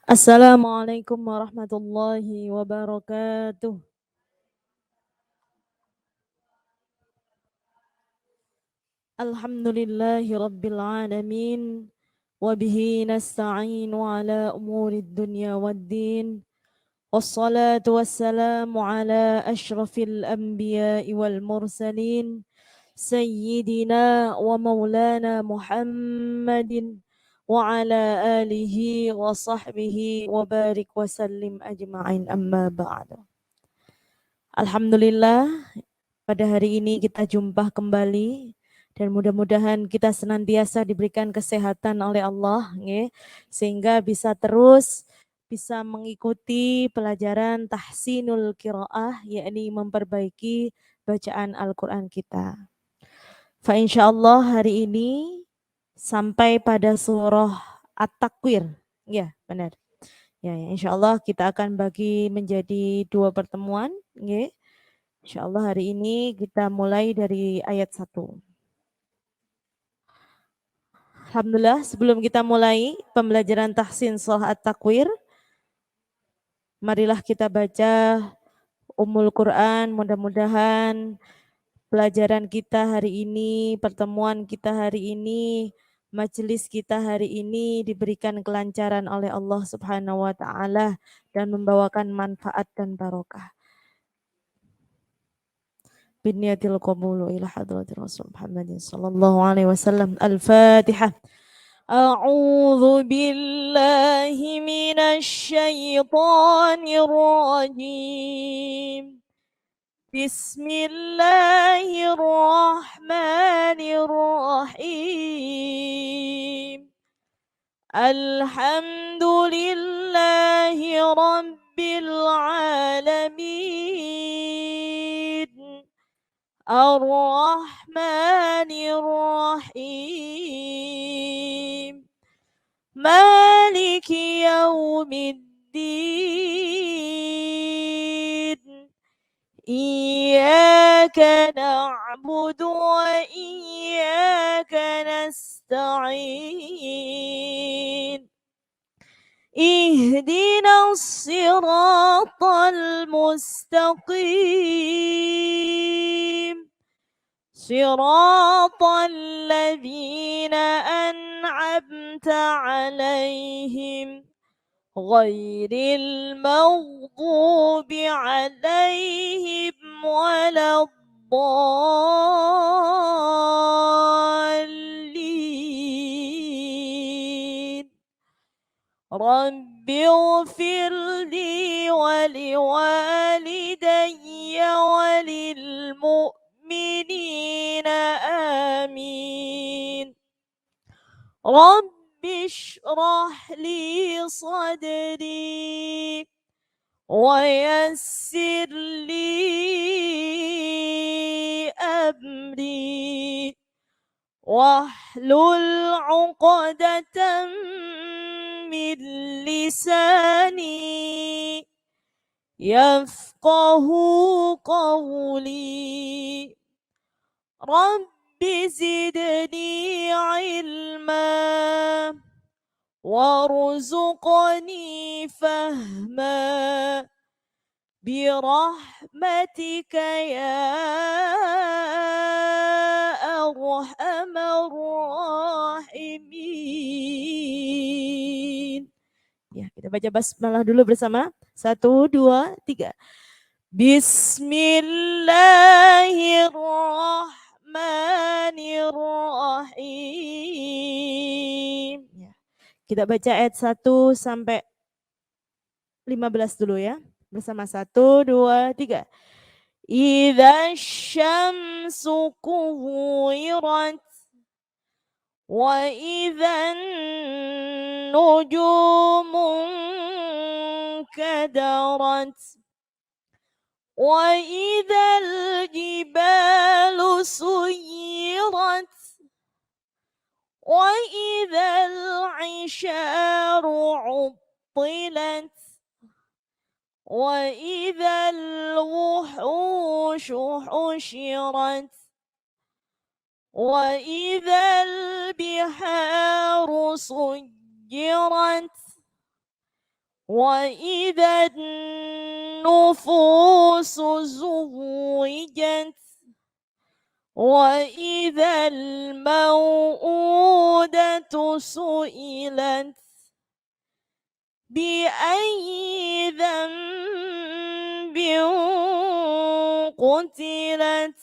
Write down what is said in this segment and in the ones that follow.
Assalamualaikum warahmatullahi wabarakatuh. Alhamdulillahi rabbil alamin. Wabihi nasta'inu ala umurid dunya waddin. Wassalatu wassalamu ala ashrafil anbiya'i wal mursalin. Sayyidina wa maulana Muhammadin. Wa ala alihi wa sahbihi wa barik wa sallim ajma'in amma ba'du. Alhamdulillah, pada hari ini kita jumpa kembali dan mudah-mudahan kita senantiasa diberikan kesehatan oleh Allah, sehingga bisa mengikuti pelajaran tahsinul qiraah, yakni memperbaiki bacaan Al-Quran kita. Fa insyaallah hari ini sampai pada surah At-Takwir, ya benar. Ya, insyaallah kita akan bagi menjadi 2 pertemuan, InsyaAllah hari ini kita mulai dari ayat 1. Alhamdulillah, sebelum kita mulai pembelajaran tahsin surah At-Takwir, marilah kita baca Ummul Quran. Mudah-mudahan pelajaran kita hari ini, pertemuan kita hari ini, majelis kita hari ini diberikan kelancaran oleh Allah Subhanahu wa taala dan membawakan manfaat dan barokah. Binniyatil qabulu ila hadratir Rasul Muhammadin sallallahu alaihi wasallam. Al-Fatihah. A'udzu billahi minasy syaithanir rajim. Bismillahirrahmanirrahim. Alhamdulillahi rabbil alamin. Ar-Rahmanir-Rahim. Maliki yaumiddin. Iyyaka na'budu wa iyyaka nasta'in. Ihdinas siratal mustaqim. صراط الذين أنعمت عليهم غير المغضوب عليهم ولا الضالين رب اغفر لي ولوالدي وللمؤمنين آمين رب اشرح لي صدري ويسر لي أمري واحلل عقدة من لساني يفقه قولي رب زدني علما وارزقني فهما برحمتك يا أرحم الراحمين. Ya, kita baca basmalah dulu bersama. 1, 2, 3. Bismillahirrahmanirrahim. Ya. Kita baca ayat 1 sampai 15 dulu ya. Bersama 1, 2, 3. Idza syamsu kuwirat wa idzan nujumun kadarat wa idzal jibalu suyirat wa idzal isyaru uttilat وإذا الوحوش حشرت وإذا البحار سجرت وإذا النفوس زوجت وإذا الموءودة سئلت بأي ذنب قتلت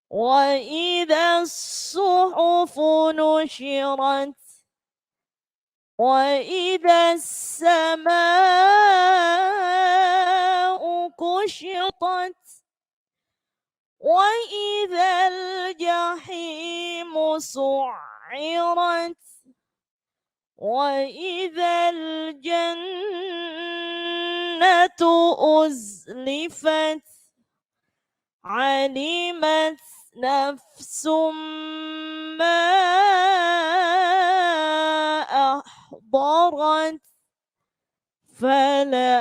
وإذا الصحف نشرت وإذا السماء كشطت وإذا الجحيم سعرت وإذا الجنة أزلفت علمت نفس ما أحضرت فلا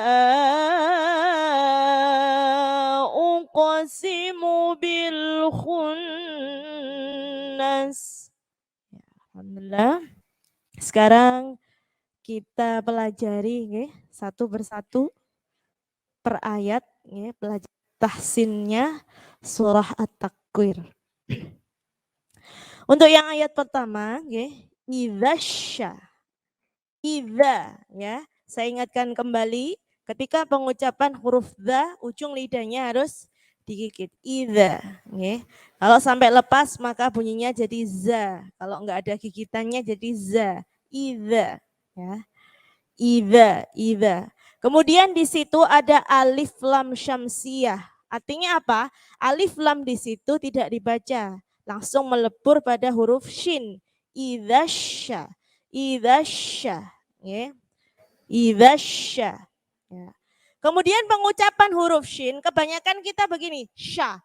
أقسم بالخنس. Alhamdulillah. Sekarang kita pelajari satu persatu per ayat pelajari tahsinnya surah At-Takwir. Untuk yang ayat pertama idzasya. Idza ya. Saya ingatkan kembali ketika pengucapan huruf dza ujung lidahnya harus digigit. Idza Kalau sampai lepas maka bunyinya jadi za. Kalau enggak ada gigitannya jadi za. Idza ya. Idza. Kemudian di situ ada alif lam syamsiyah. Artinya apa? Alif lam di situ tidak dibaca, langsung melebur pada huruf shin. Idzasya. Idzasya. Idzasya. Ya. Kemudian pengucapan huruf shin kebanyakan kita begini, sya,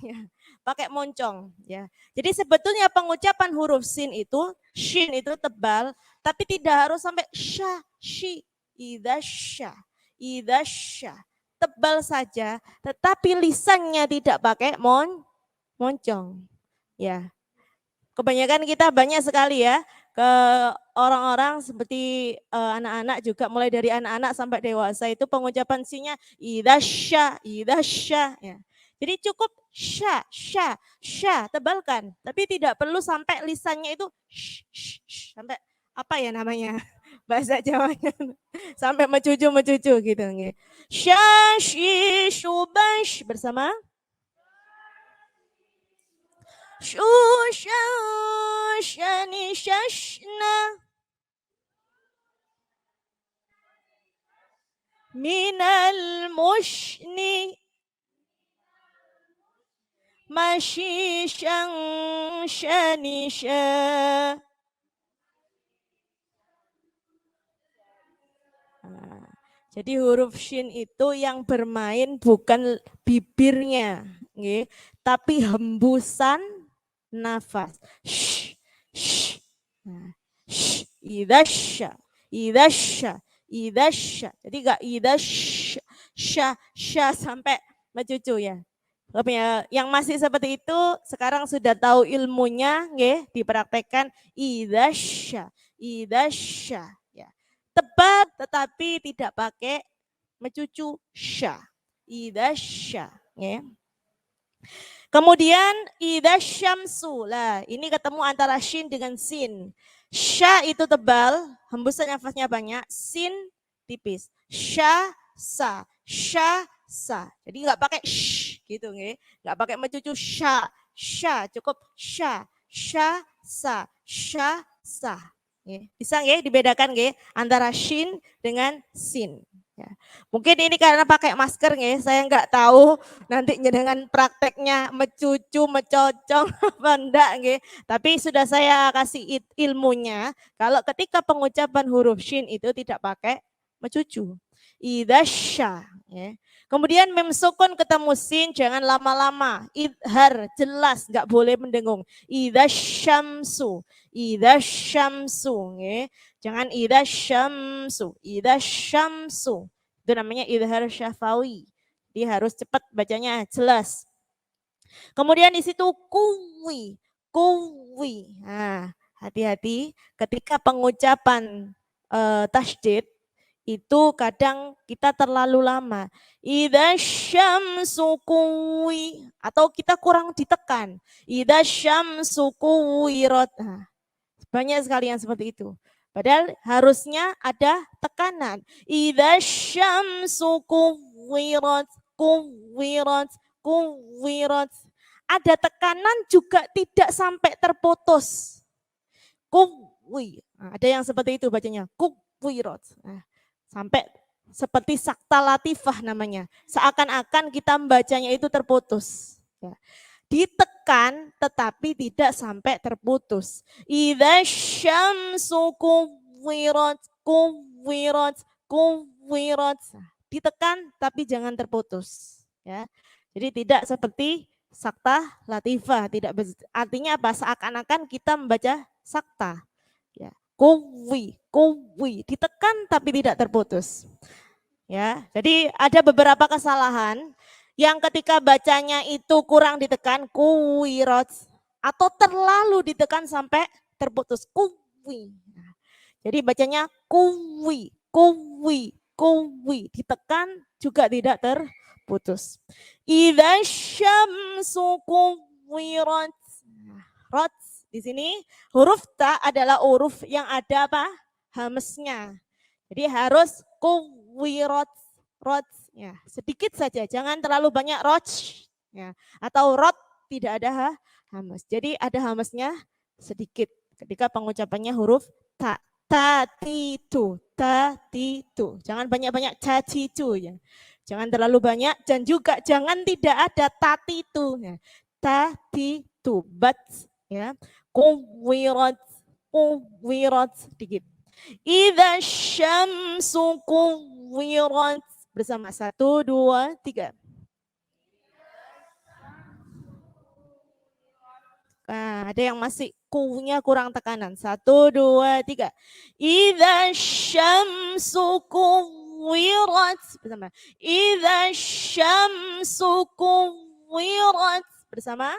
ya. Pakai moncong ya. Jadi sebetulnya pengucapan huruf shin itu tebal, tapi tidak harus sampai sya, shi, idzasya, tebal saja, tetapi lisannya tidak pakai moncong. Ya. Kebanyakan kita banyak sekali ya ke orang-orang seperti anak-anak juga, mulai dari anak-anak sampai dewasa itu pengucapan sinya idzasya ya. Jadi cukup sya tebalkan, tapi tidak perlu sampai lisannya itu sampai apa ya namanya bahasa Jawanya sampai mecucu gitu. Sya shi shubash bersama. Shushani shashna minal mushni mashishan shanisha. Jadi huruf shin itu yang bermain bukan bibirnya, tapi hembusan nafas. Idzasya. Jadi enggak idzasya sampai mencucu ya. Yang masih seperti itu sekarang sudah tahu ilmunya, dipraktekkan idzasya ya. Tebal tetapi tidak pakai mencucu sya. Idzasya ya. Kemudian idzasyamsu. Lah, ini ketemu antara shin dengan sin. Sya itu tebal, hembusan nafasnya banyak, sin tipis. Sya sa. Jadi enggak pakai sh gitu enggak pakai mencucu sya, cukup sya sa. Bisa dibedakan antara shin dengan sin. Ya. Mungkin ini karena pakai masker saya enggak tahu nanti dengan prakteknya mencucu, mencocong apa enggak Tapi sudah saya kasih ilmunya kalau ketika pengucapan huruf shin itu tidak pakai mencucu. Idzasya Kemudian mem sukun ketemu sin jangan lama-lama. Idhar jelas enggak boleh mendengung. Idzasyamsu. Jangan idzasyamsu. Itu namanya idhar syafawi. Dia harus cepat bacanya jelas. Kemudian di situ kuwi. Nah, hati-hati ketika pengucapan tasydid itu kadang kita terlalu lama. Idza syamsu kuwi, atau kita kurang ditekan. Idza syamsu kuwirat. Nah, banyak sekali yang seperti itu. Padahal harusnya ada tekanan. Idza syamsu kuwirat, kuwirat, kuwirat. Ada tekanan juga tidak sampai terputus. Kuwi. Nah, ada yang seperti itu bacanya. Kuwirat. Nah, sampai seperti sakta latifah namanya. Seakan-akan kita membacanya itu terputus. Ya. Ditekan tetapi tidak sampai terputus. Idza syamsu kuwirat, kuwirat, kuwirat. Ditekan tapi jangan terputus. Ya. Jadi tidak seperti sakta latifah. Tidak, artinya apa? Seakan-akan kita membaca sakta. Ya. Kuwi, kuwi, ditekan tapi tidak terputus. Ya, jadi ada beberapa kesalahan yang ketika bacanya itu kurang ditekan, kuwirot, atau terlalu ditekan sampai terputus, kuwi. Jadi bacanya kuwi, kuwi, kuwi, ditekan juga tidak terputus. Idza syamsu kuwirat. Rot di sini huruf ta adalah huruf yang ada apa? Hamesnya. Jadi harus kuwirat, rot, ya sedikit saja, jangan terlalu banyak rot, ya atau rot tidak ada hamas. Jadi ada hamasnya sedikit ketika pengucapannya huruf ta, tatitu, tatitu. Jangan banyak-banyak tatitu ya. Jangan terlalu banyak dan juga jangan tidak ada tatitu ya. Tatitu, but ya. Kuwirat, kuwirat sedikit. Idza syamsu kuwirat. Bersama 1, 2, 3. Nah, ada yang masih kunya kurang tekanan. 1, 2, 3. Idza syamsu kuwirat. Bersama. Idza syamsu kuwirat. Bersama.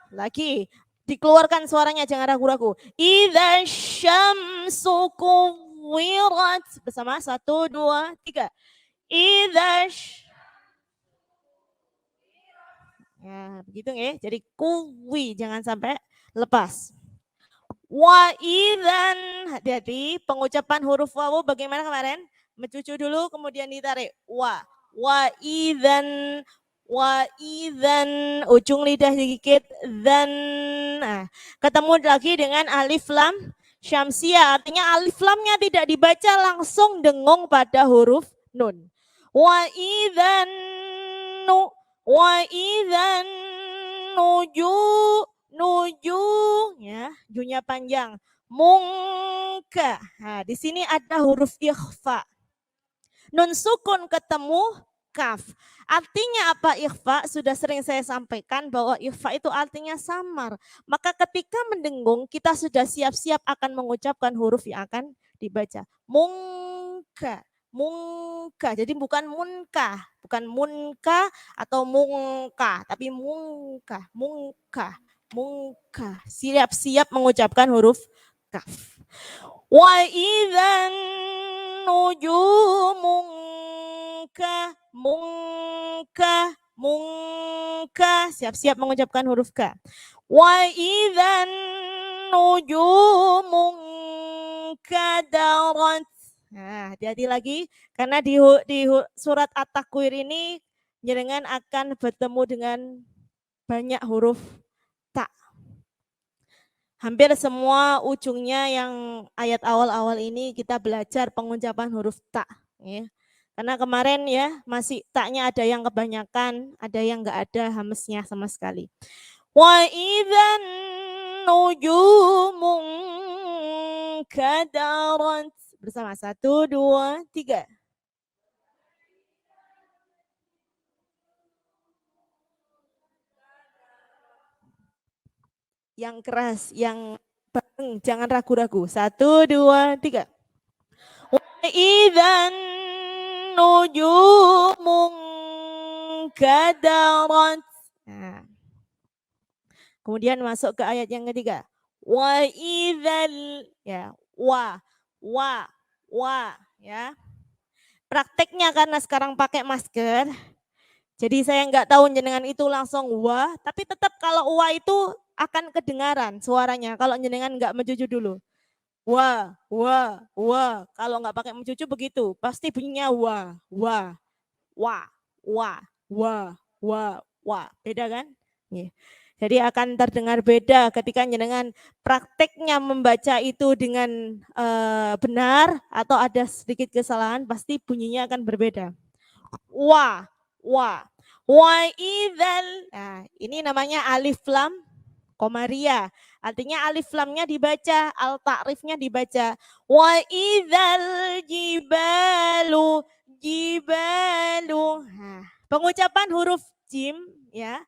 Lagi. Dikeluarkan suaranya, jangan ragu-ragu. Idza syamsu kuwirat. Bersama 1, 2, 3. Idza. Ya, begitu ya. Jadi kuwi jangan sampai lepas. Wa idzan, hati-hati pengucapan huruf wawu bagaimana kemarin? Mencucu dulu kemudian ditarik. Wa idzan, wa idzan, ujung lidah sedikit dan. Nah, ketemu lagi dengan alif lam syamsiah, artinya alif lamnya tidak dibaca langsung dengung pada huruf nun. Wa idzan nu, wa idzan nuju, nuju ya, junya panjang. Mungka. Nah, di sini ada huruf ikhfa. Nun sukun ketemu kaf. Artinya apa ikhfa? Sudah sering saya sampaikan bahwa ikhfa itu artinya samar. Maka ketika mendengung kita sudah siap-siap akan mengucapkan huruf yang akan dibaca. Mungka, mungka. Jadi bukan munka, bukan munka atau mungka, tapi mungka, mungka, mungka. Siap-siap mengucapkan huruf kaf. Wa idzan nujumu mungka, mungka, mungka. Siap-siap mengucapkan huruf K. Wa idzan nujumu kadarat. Nah, hati-hati lagi karena di surat At-Takwir ini jenengan akan bertemu dengan banyak huruf ta. Hampir semua ujungnya yang ayat awal-awal ini kita belajar pengucapan huruf ta. Ya. Karena kemarin ya masih taknya ada yang kebanyakan, ada yang enggak ada hamesnya sama sekali. Wa idzan nujumu kadarat. Bersama 1, 2, 3. Yang keras, yang bareng, jangan ragu-ragu. 1, 2, 3. Wa idzan nujumu kadarat. Nah. Kemudian masuk ke ayat yang ketiga. Wa idzal, ya, wa, ya. Prakteknya karena sekarang pakai masker, jadi saya nggak tahu jenengan itu langsung wa, tapi tetap kalau wa itu akan kedengaran suaranya kalau jenengan nggak mencucu dulu. Wa. Kalau nggak pakai mencucu begitu, pasti bunyinya wa. Beda kan? Yeah. Jadi akan terdengar beda ketika jenengan prakteknya membaca itu dengan benar atau ada sedikit kesalahan, pasti bunyinya akan berbeda. Wa idzal. Nah, ini namanya alif lam Komaria. Artinya alif lamnya dibaca, al ta'rifnya dibaca. Wa idzal jibalu. Nah, pengucapan huruf jim ya.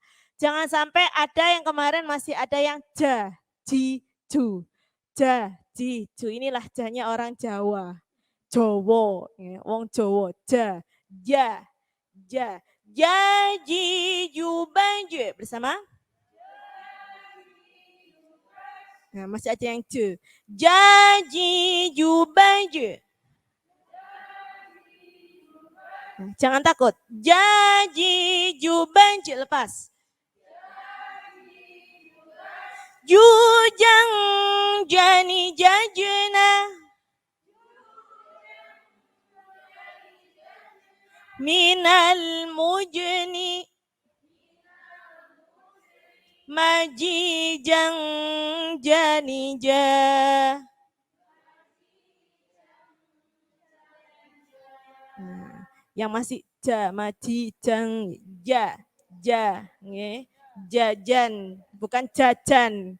Jangan sampai ada yang kemarin masih ada yang ja, ji, ju. Ja, ji, ju. Inilah janya orang Jawa. Jowo, ya, wong Jowo, ja, ja, ja. Ja, ji, ju, banju. Bersama? Nah, masih ada yang je. Jaji jubaju. Nah, jangan takut. Jaji jubaju, lepas. Jujang jani jajuna. Minal mujni. Majijang janija. Nah, yang masih ja, majijang, ja, jajan, bukan jajan.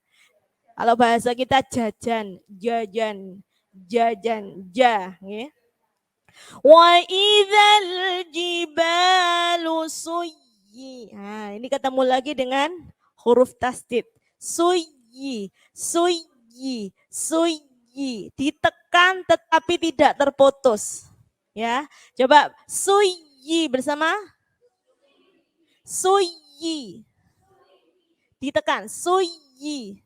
Kalau bahasa kita jajan, ja, wa idzal jibalu suyyi. Nah, ini ketemu lagi dengan huruf tasdid. Suyyi. Ditekan tetapi tidak terputus. Ya, coba suyyi bersama. Suyyi. Ditekan, suyyi.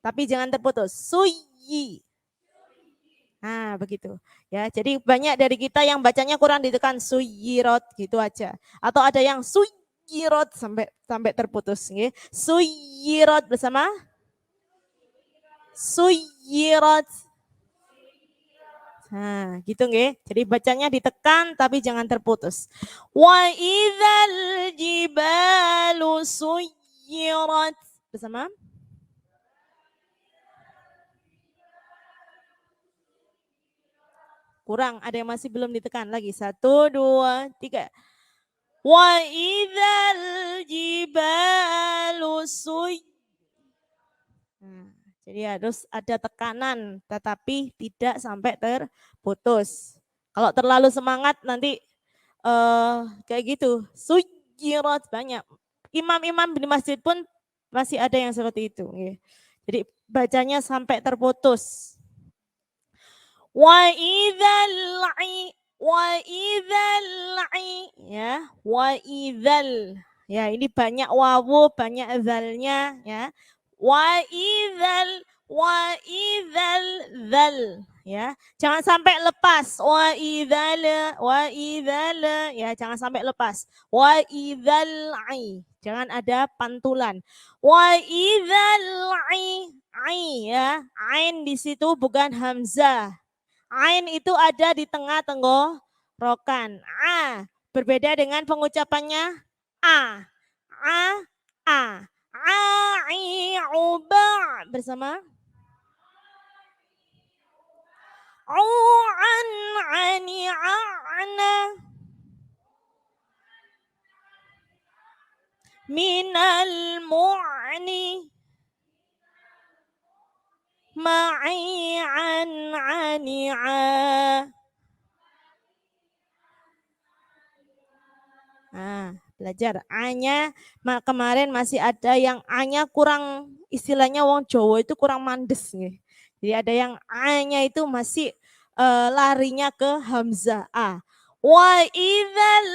Tapi jangan terputus. Suyyi. Nah, begitu. Ya, jadi banyak dari kita yang bacanya kurang ditekan suyirot gitu aja. Atau ada yang suyirot sampai terputus nggih. Suyirot bersama suyirot. Nah, gitu nggih. Jadi bacanya ditekan tapi jangan terputus. Wa idzal jibalu suyirat. Bersama? Kurang, ada yang masih belum ditekan lagi. 1, 2, 3. Wa idzal jibalu suyirat. Nah, jadi harus ada tekanan, tetapi tidak sampai terputus. Kalau terlalu semangat nanti kayak gitu, suyirat banyak. Imam-imam di masjid pun masih ada yang seperti itu. Jadi bacanya sampai terputus. Wa idzal ya, wa idzal. Ya, ini banyak wawu, banyak zalnya ya. Wa idzal dzal ya. Jangan sampai lepas. Wa idzal ya, jangan sampai lepas. Wa idzal jangan ada pantulan. Wa idzal ya. Ain di situ bukan hamzah. Ain itu ada di tengah tenggorokan. Berbeda dengan pengucapannya a. Bersama? Minal mu'ni. Ma'i'an ani'a. Nah, belajar A-nya kemarin masih ada yang A-nya kurang, istilahnya wong Jawa itu kurang mandes nih. Jadi ada yang A-nya itu masih larinya ke hamzah A. Wa idzal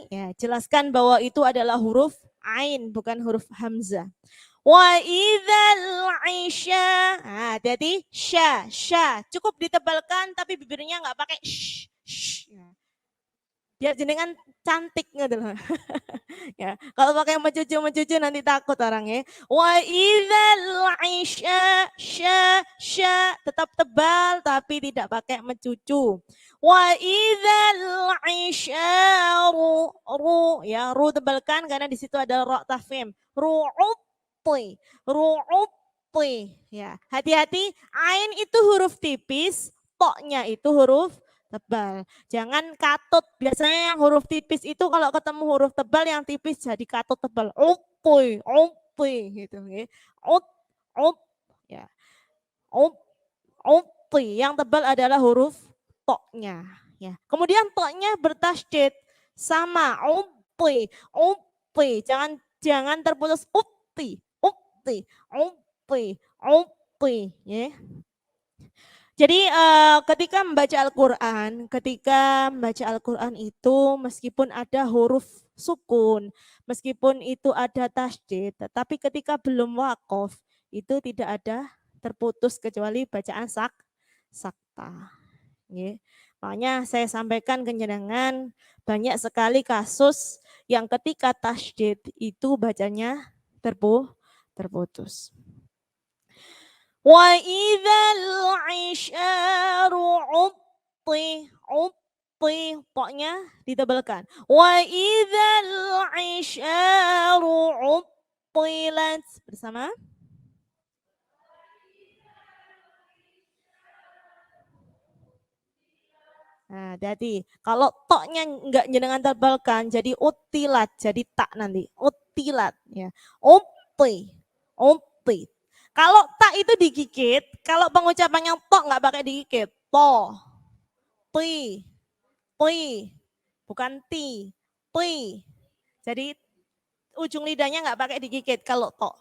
ya, jelaskan bahwa itu adalah huruf ain, bukan huruf hamzah. Wa idzal isya. Hati-hati, sya, sya. Cukup ditebalkan tapi bibirnya nggak pakai sh. Biar jenengan cantik gitu loh. Ya, kalau pakai mencucu nanti takut orangnya. Wa idzal isya, sya, tetap tebal tapi tidak pakai mencucu. Wa idzal isyaru, ya, ru tebalkan karena di situ ada ra tafkhim. Ru'utti, ya. Hati-hati, ain itu huruf tipis, toknya itu huruf tebal. Jangan katut. Biasanya yang huruf tipis itu kalau ketemu huruf tebal yang tipis jadi katut tebal. Upi gitu. Up, ya. Upi. Yang tebal adalah huruf toknya. Ya. Kemudian toknya bertasydid sama upi. Jangan terputus upi. Ya. Jadi ketika membaca Al-Quran itu meskipun ada huruf sukun, meskipun itu ada tasydid, tetapi ketika belum waqaf itu tidak ada terputus kecuali bacaan sakta. Ya. Makanya saya sampaikan ke jenengan banyak sekali kasus yang ketika tasydid itu bacanya terputus. Wa idzal isyaru utti, pokoknya ditebalkan. Wa idzal isyaru uttilat. Bersama. Nah, hati-hati. Kalau toknya enggak jenengan tebalkan jadi utilat, jadi tak nanti. Utilat ya. Utti. Kalau tak itu digigit, kalau pengucapannya tok nggak pakai digigit. To. Ti. Bukan ti. Jadi ujung lidahnya nggak pakai digigit kalau tok.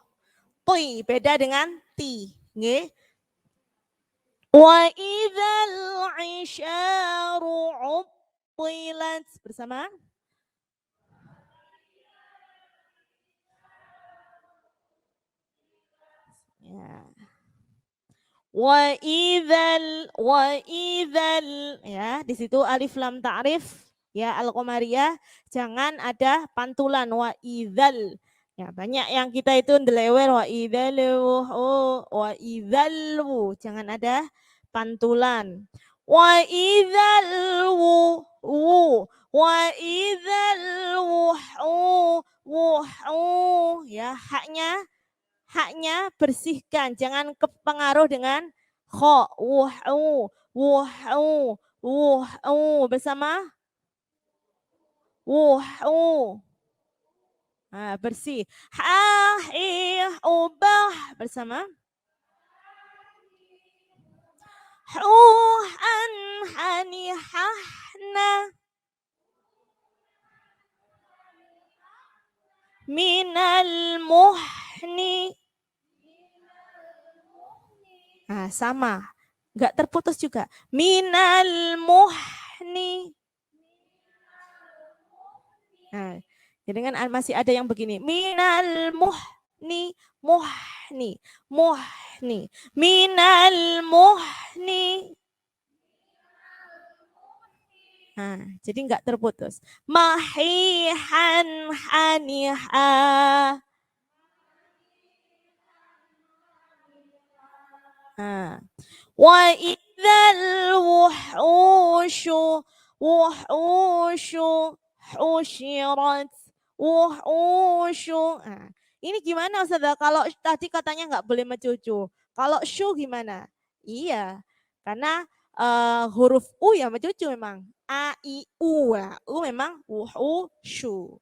Beda dengan ti. Nggih. Wa idzal isyaru uttilat. Bersama. Ya. Wa idzal, ya, di situ alif lam ta'rif, ya, al-qamariyah, jangan ada pantulan wa idzal. Ya, banyak yang kita itu ndelewer wa idzal, jangan ada pantulan. Wa idzal wa idzal ya, haknya bersihkan, jangan kepengaruh dengan kho, bersama, nah, bersih, bersama, minal muhni. Nah, sama. Enggak terputus juga. Minal muhni. Nah, jadi kan masih ada yang begini. Minal muhni. Minal muhni. Nah, jadi enggak terputus. Mahihan haniha. Wa idzal wuhushu husyirat. Ini gimana Ustazah? Kalau tadi katanya nggak boleh mencucu. Kalau syu gimana? Iya, karena huruf u ya mencucu memang. A, I, U. Ya. U memang syu.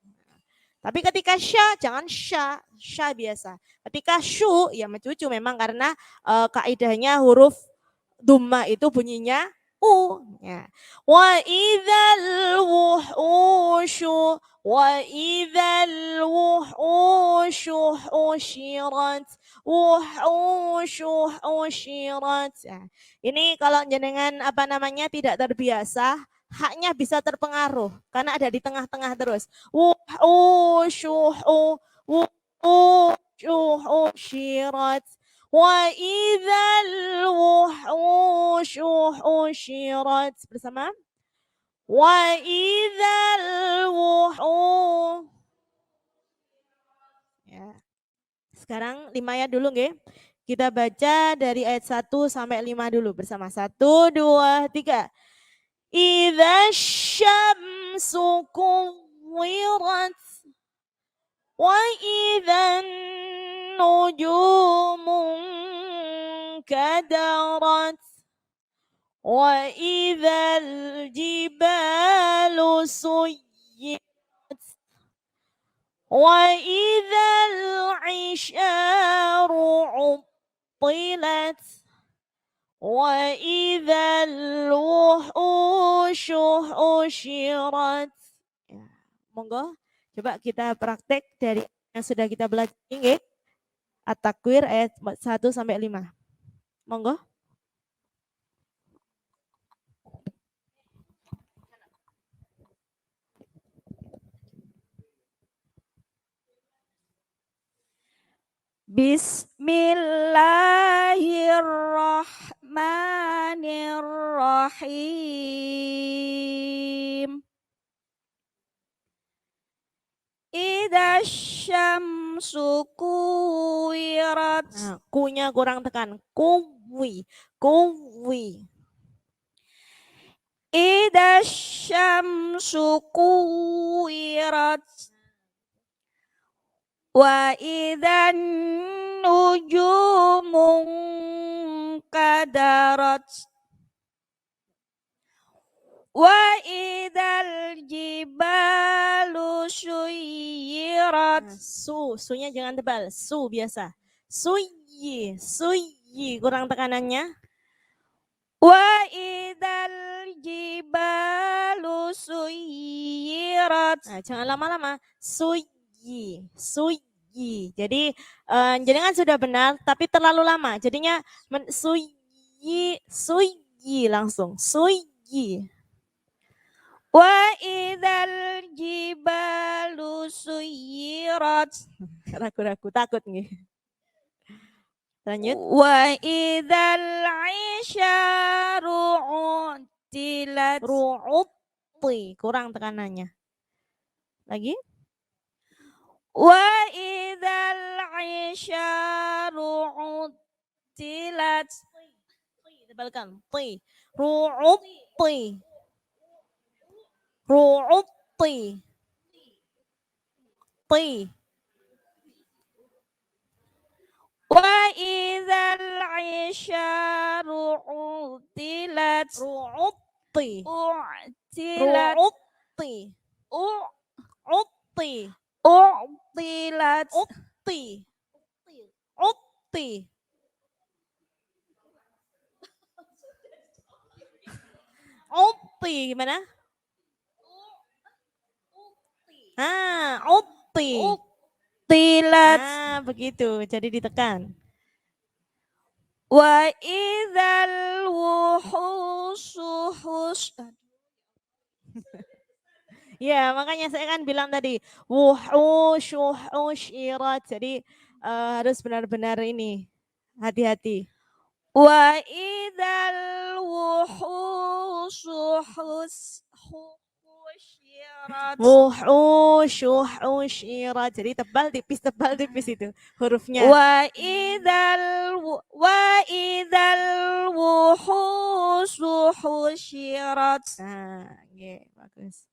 Tapi ketika sya, jangan sya biasa. Ketika syu, ya mencucu memang karena kaidahnya huruf dhamma itu bunyinya u. Ya. Wa idzal wuhushu husyirat. Ini kalau jenengan tidak terbiasa, haknya bisa terpengaruh karena ada di tengah-tengah terus. الوحوش حشرت وإذا الوحوش حشرت. Bersama. وإذا الوحوش. Ya. Sekarang 5 ayat dulu nggih. Kita baca dari ayat 1 sampai 5 dulu bersama. 1, 2, 3. Idza syamsu kuwirat wa idzan nujumu kadarat wa idzal jibalu suyirat wa idzal isyaru uttilat wa idzal wuhusyu husyirat. Ya, monggo coba kita praktek dari yang sudah kita belajar ini. At-Takwir ayat 1 sampai 5. Monggo. Bismillahirrahmanirrahim. Idza syamsu kuwirat. Nah, kunya kurang tekan. Kuwi. Idza syamsu kuwirat. Wa idzan nujumu kadarat. Wa idzal jibalu suyirat. Sunya jangan tebal. Biasa. Suyi kurang tekanannya. Wa idzal jibalu suyirat. Nah, jangan lama-lama. Suyi. Jadi jenengan sudah benar tapi terlalu lama. Jadinya suyi langsung. Suyi. Wa idzal jibalu suyirat. Ragu-ragu takut nih. Lanjut. Wa idzal isyaru uttilat. Ru'utti kurang tekanannya. Lagi. Wa idzal isyaru uttilat. Tebalkan. Ru'utti. Wa idzal isyaru uttilat. Gimana? Uttilat. Nah, begitu. Jadi ditekan. Wa idzal wuhusyu ya, makanya saya kan bilang tadi wuhusyirat. Jadi harus benar-benar ini hati-hati. Wa idzal wuhusyu husyirat. Jadi tebal tipis itu hurufnya. Wa idzal wuhusyu husyirat. Nah, okay, bagus.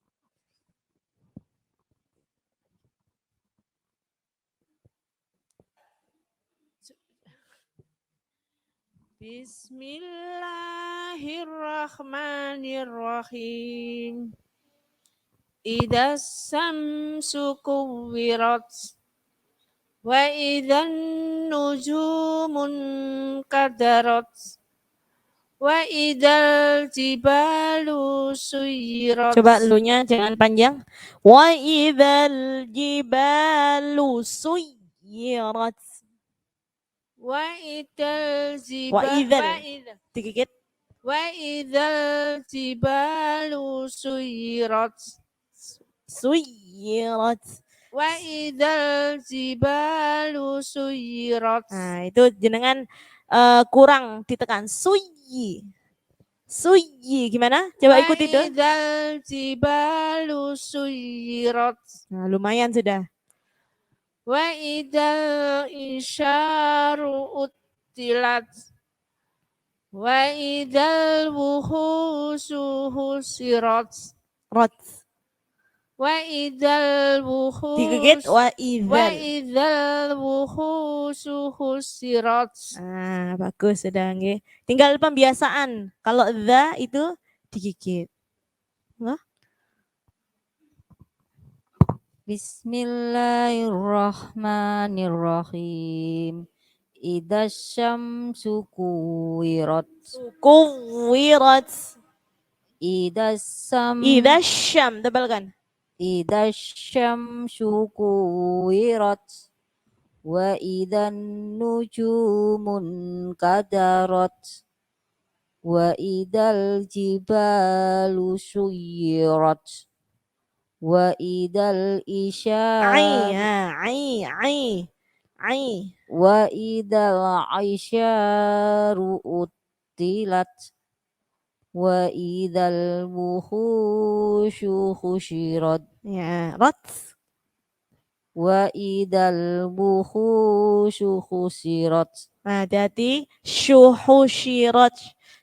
Bismillahirrahmanirrahim. Idza syamsu kuwirat wa idzan nujumun kadarat wa idzal jibalu suyirat. Coba lunya jangan panjang. Wa idzal jibalu suyirat. Wa idzal jibalu digigit. Wa idzal jibalu suyirat. Wa idzal jibalu suyirat. Nah, itu jenengan kurang ditekan. Suyi. Suyi gimana? Coba ikuti itu. Wa idzal jibalu suyirat. Nah, lumayan sudah. Wa idzal isyaru uttilat. Wa idzal wuhusu husirat. Rot. Wa idzal Digigit wuhus. wa Wa idzal. idzal wuhusu husirat. Ah, bagus sudah nggih. Tinggal pembiasaan. Kalau the itu digigit. Wah. Bismillahirrahmanirrahim. Idza syamsu kuwirat. Kuwirat. Idza syam, tebalkan. Idza syamsu kuwirat. Wa idzan nujumun kadarat. Wa idzal jibalu suyirat. Wa idzal Ai, isyar ai. wa idzal aisyaru utilat wa idzal wuhushu husyirat. Ya, rot. Wa idzal wuhushu husyirat. Nah, hati-hati. Syuhusyirat.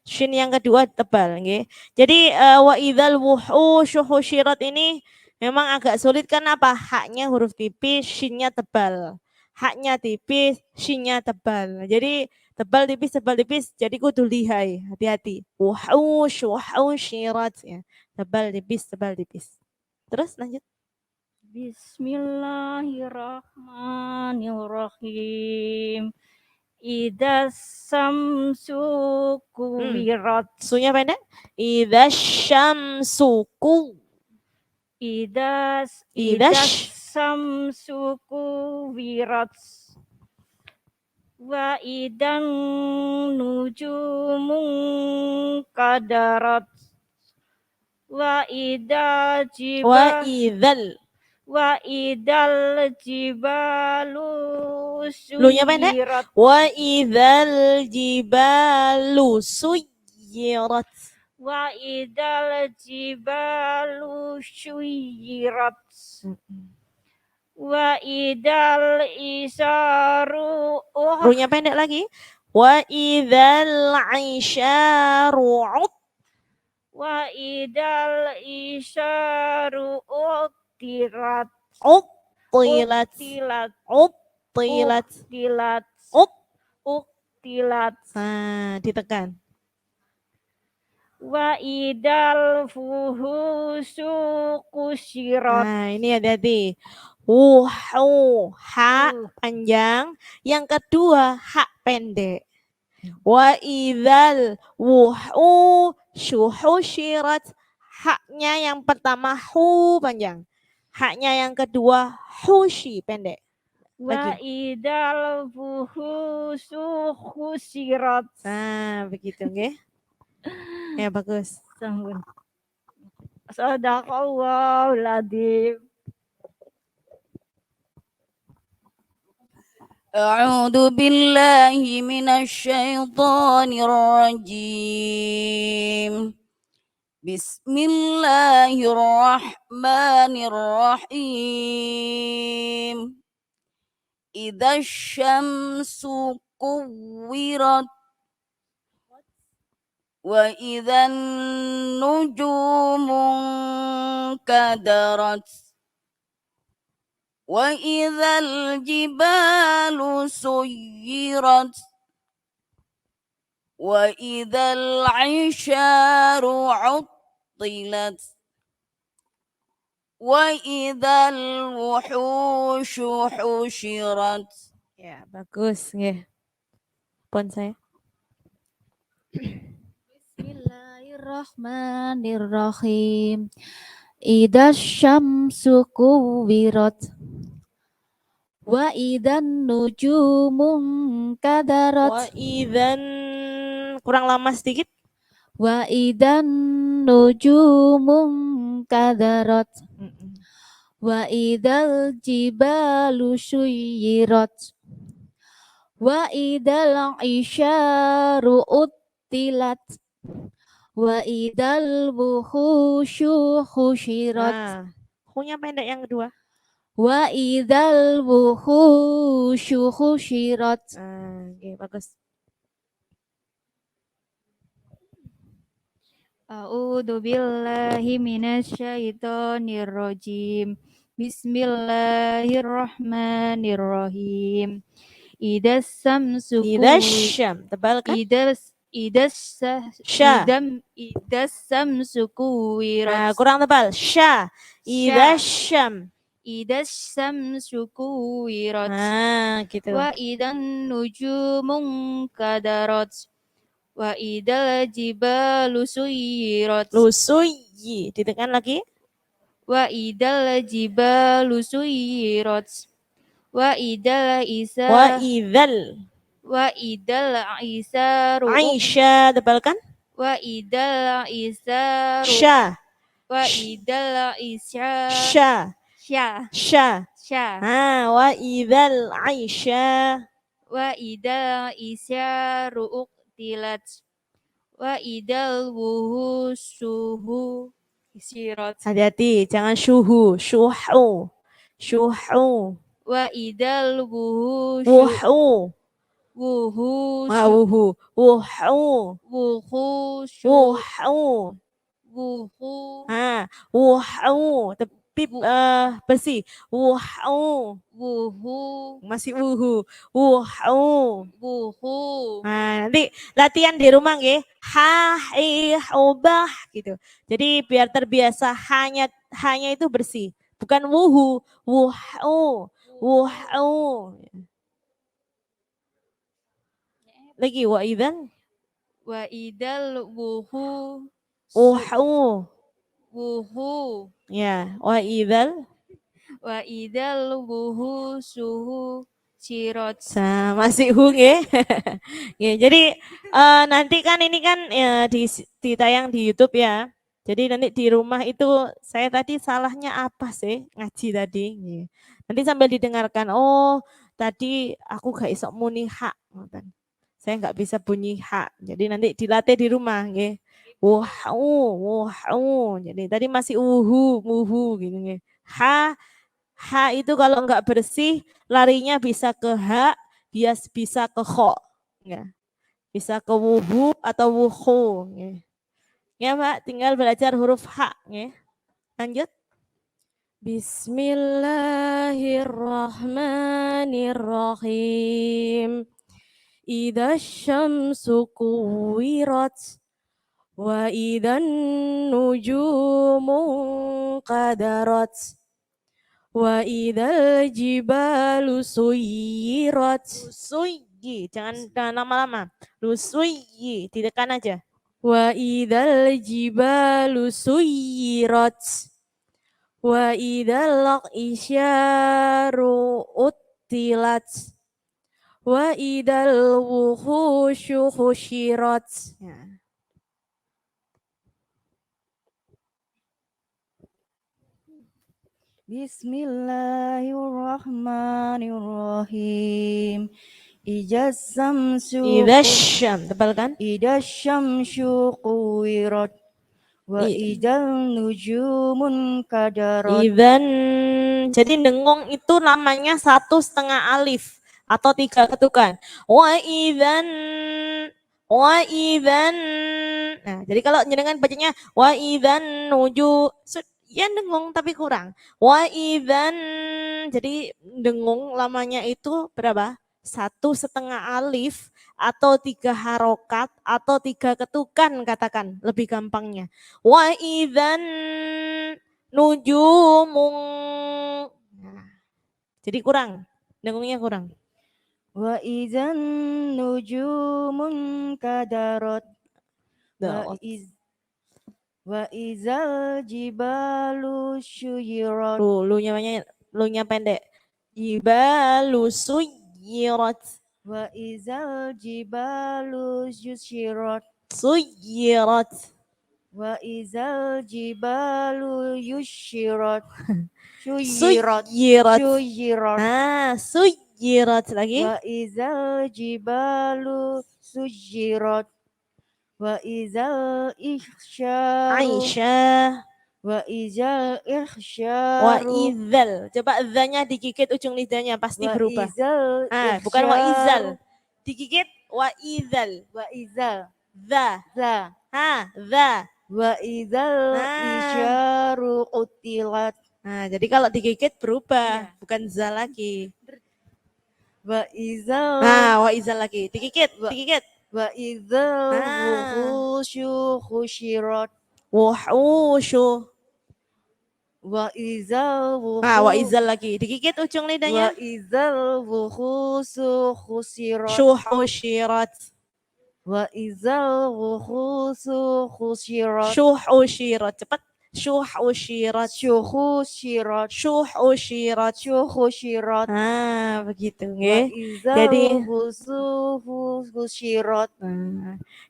Shin yang kedua tebal, nggih. Jadi wa idzal wuhushu husyirat ini memang agak sulit karena apa? Haknya huruf tipis, shinnya tebal. Haknya tipis, shinnya tebal. Jadi tebal tipis. Jadi kudu lihai. Hati-hati. Wuhusyirat ya. Tebal tipis. Terus lanjut. Bismillahirrahmanirrahim. Idza samsu kuwirat. Sunya pendek. Idza syamsu Idza samsu kuwirat. Wa idan nujumun kadarat. Wa idzal jibalu Lunya pendek. suyirat. Wa idzal jibalu suyirat. Wa idzal jibalu suyirat. Wa idzal isaru. Runya pendek lagi. Wa idzal isyaru. Wa idzal isyaru utilat. Uktilat. Nah, ditekan. Wa idzal fuhusu kusyirat. Nah, ini hati-hati. Ha panjang, yang kedua hak pendek. Wa idzal syuhusyirat. Haknya yang pertama hu panjang. Haknya yang kedua hushi pendek. Wa idzal fuhusu kusyirat. Nah, begitu nggih. Ya bagus. Sadaqallahul adzim. A'udzu billahi minasy syaithanir rajim. Bismillahirrahmanirrahim. Idza syamsu kuwirat. Wa idzan nujumu kadarat. Wa idzal jibalu suyirat. Wa idzal isyaru uttilat. Wa idzal wuhushu husyirat. Ya, bagus nggih. Pun saya. Bismillahirrahmanirrahim. Idza syamsu kuwirat. Wa idzan nujumun kadarat. Wa idzan kurang lama sedikit. Wa idzan nujumun kadarat. Wa idal jibalu suyirat. Wa idal isyaru uttilat. Wa idal wuhusyu husyirat. Nah, hunya pendek yang kedua. Wa idal wuhusyu husyirat. Oke, bagus. A'udzu billahi minasyaitonir rajim. Bismillahirrahmanirrahim. Idas samsu Idasyam, tebal kan? idas Sya. idas samsu Nah, kuwirat. kurang tebal. Sya. Idasyam. Idas samsu kuwirat. Nah, gitu. Wa idan nujumun kadarat. Wa idal jibalu suyirat. Lusuyi. Ditekan lagi. Wa idal jibalu suyirat. Wa idal Wa isa idal. wa idal isaru Aisyah, tebal kan? wa idal isaru Sya. wa idal isya Sya. sya Sya. sya Wa idal Aisyah. wa idal isyaru uqtilat wa idal wuhusuhu sirat Hati-hati, jangan syuhu. Syuhu. Syuhu. wa idal wuhushu Wuhu. wuhushu Wuhu. wuhushu Wuhu. wuhu Wuhu. Tapi bersih. Wuhu. wuhu Masih wuhu. Wuhu. wuhu Nah, nanti latihan di rumah nggih. Ha, i, ubah gitu. Jadi biar terbiasa hanya itu bersih. Bukan wuhu. Wuhu. Wuhu. Lagi wa idzan. wa idal wuhu Wuhu. wuhu Ya, wa idzal. wa idal wuhu suhu sirat Masih hu nggih. Ya, jadi nanti kan ini kan ya, ditayang di YouTube ya. Jadi nanti di rumah itu saya tadi salahnya apa sih ngaji tadi. Ya. Nanti sambil didengarkan, oh tadi aku gak iso muni hak. Saya nggak bisa bunyi hak. Jadi nanti dilatih di rumah. Nggih. Wuhu. Jadi tadi masih wuhu gitu. Nggih. Ha itu kalau nggak bersih larinya bisa ke ha, bisa ke kho. Ya. Bisa ke wuhu atau wuhu. Ya Pak, tinggal belajar huruf ha. Ya. Lanjut. Bismillahirrahmanirrahim. Idza syamsu kuwirat wa idzan nujumu qadarat wa idzal jibalu suyirat. Suyi, jangan lama-lama. Lusuyi, ditekan aja. Wa idzal jibalu suyirat wa idzal isyaru uttilat wa idal wuhusyu husyirat. Ya. Bismillahirrahmanirrahim. Idasyam, tebal kan? Idasyamsu kuwirat wa idal nujumun kadarat. Idan, jadi dengung itu namanya 1,5 alif atau 3 ketukan. Wa idan. Nah, jadi kalau jenengan bacanya wa idan nuju, ya dengung tapi kurang. Wa idan, jadi dengung lamanya itu berapa? 1,5 alif atau 3 harokat atau 3 ketukan katakan lebih gampangnya. Wa idan nujumung. Nah, jadi kurang, dengungnya kurang. Wa idzan nujumun kadarat. Wa izal jibalu syuyirat. Lu-nya pendek. Jibalu suyirat. Wa izal jibalu syuyirat. Suyirat. Wa izal jibalu yusyirat. Suyirat. Suyirat. Suyirat. Suyirat lagi. Wa izal jibalu suyirat. Wa izal ihsyaru. Aisyah. Wa izal Wa ihsyaru. idzal. Coba dzanya digigit ujung lidahnya pasti Wa berubah. izal Bukan wa izal. ihsyaru. Digigit wa idzal. Wa izal. Dza. Za. Dza. Wa izal isyaru qutilat. Jadi kalau digigit berubah, Iya. bukan za lagi. Wa izal. Wa izal lagi. Digigit. Wa izal Ah. wuhusyu khusyirat. Wuhusyu. Wa izal Wa izal lagi. Digigit ujung Wa lidahnya. izal wuhusu khusyirat. Syuhusyirat. Wa izal wuhusu khusyirat. Syuhusyirat. Cepat. Syuhusyirat. Syuhusyirat. Syuhusyirat. Syuhusyirat. Begitu Wa nggih. izal Jadi khusyirat.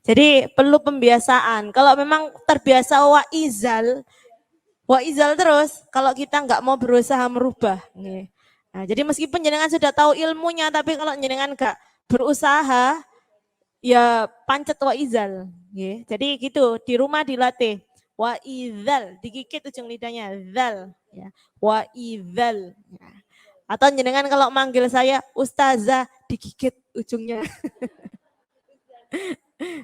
jadi perlu pembiasaan. Kalau memang terbiasa wa izal terus, kalau kita nggak mau berusaha merubah. Nggih. Jadi meskipun jenengan sudah tahu ilmunya, tapi kalau jenengan nggak berusaha, ya pancet wa izal. Nggih. Jadi gitu, di rumah dilatih. Wa izal, digigit ujung lidahnya, zal. Ya. Wa izal. Ya. Atau jenengan kalau manggil saya ustazah, digigit ujungnya.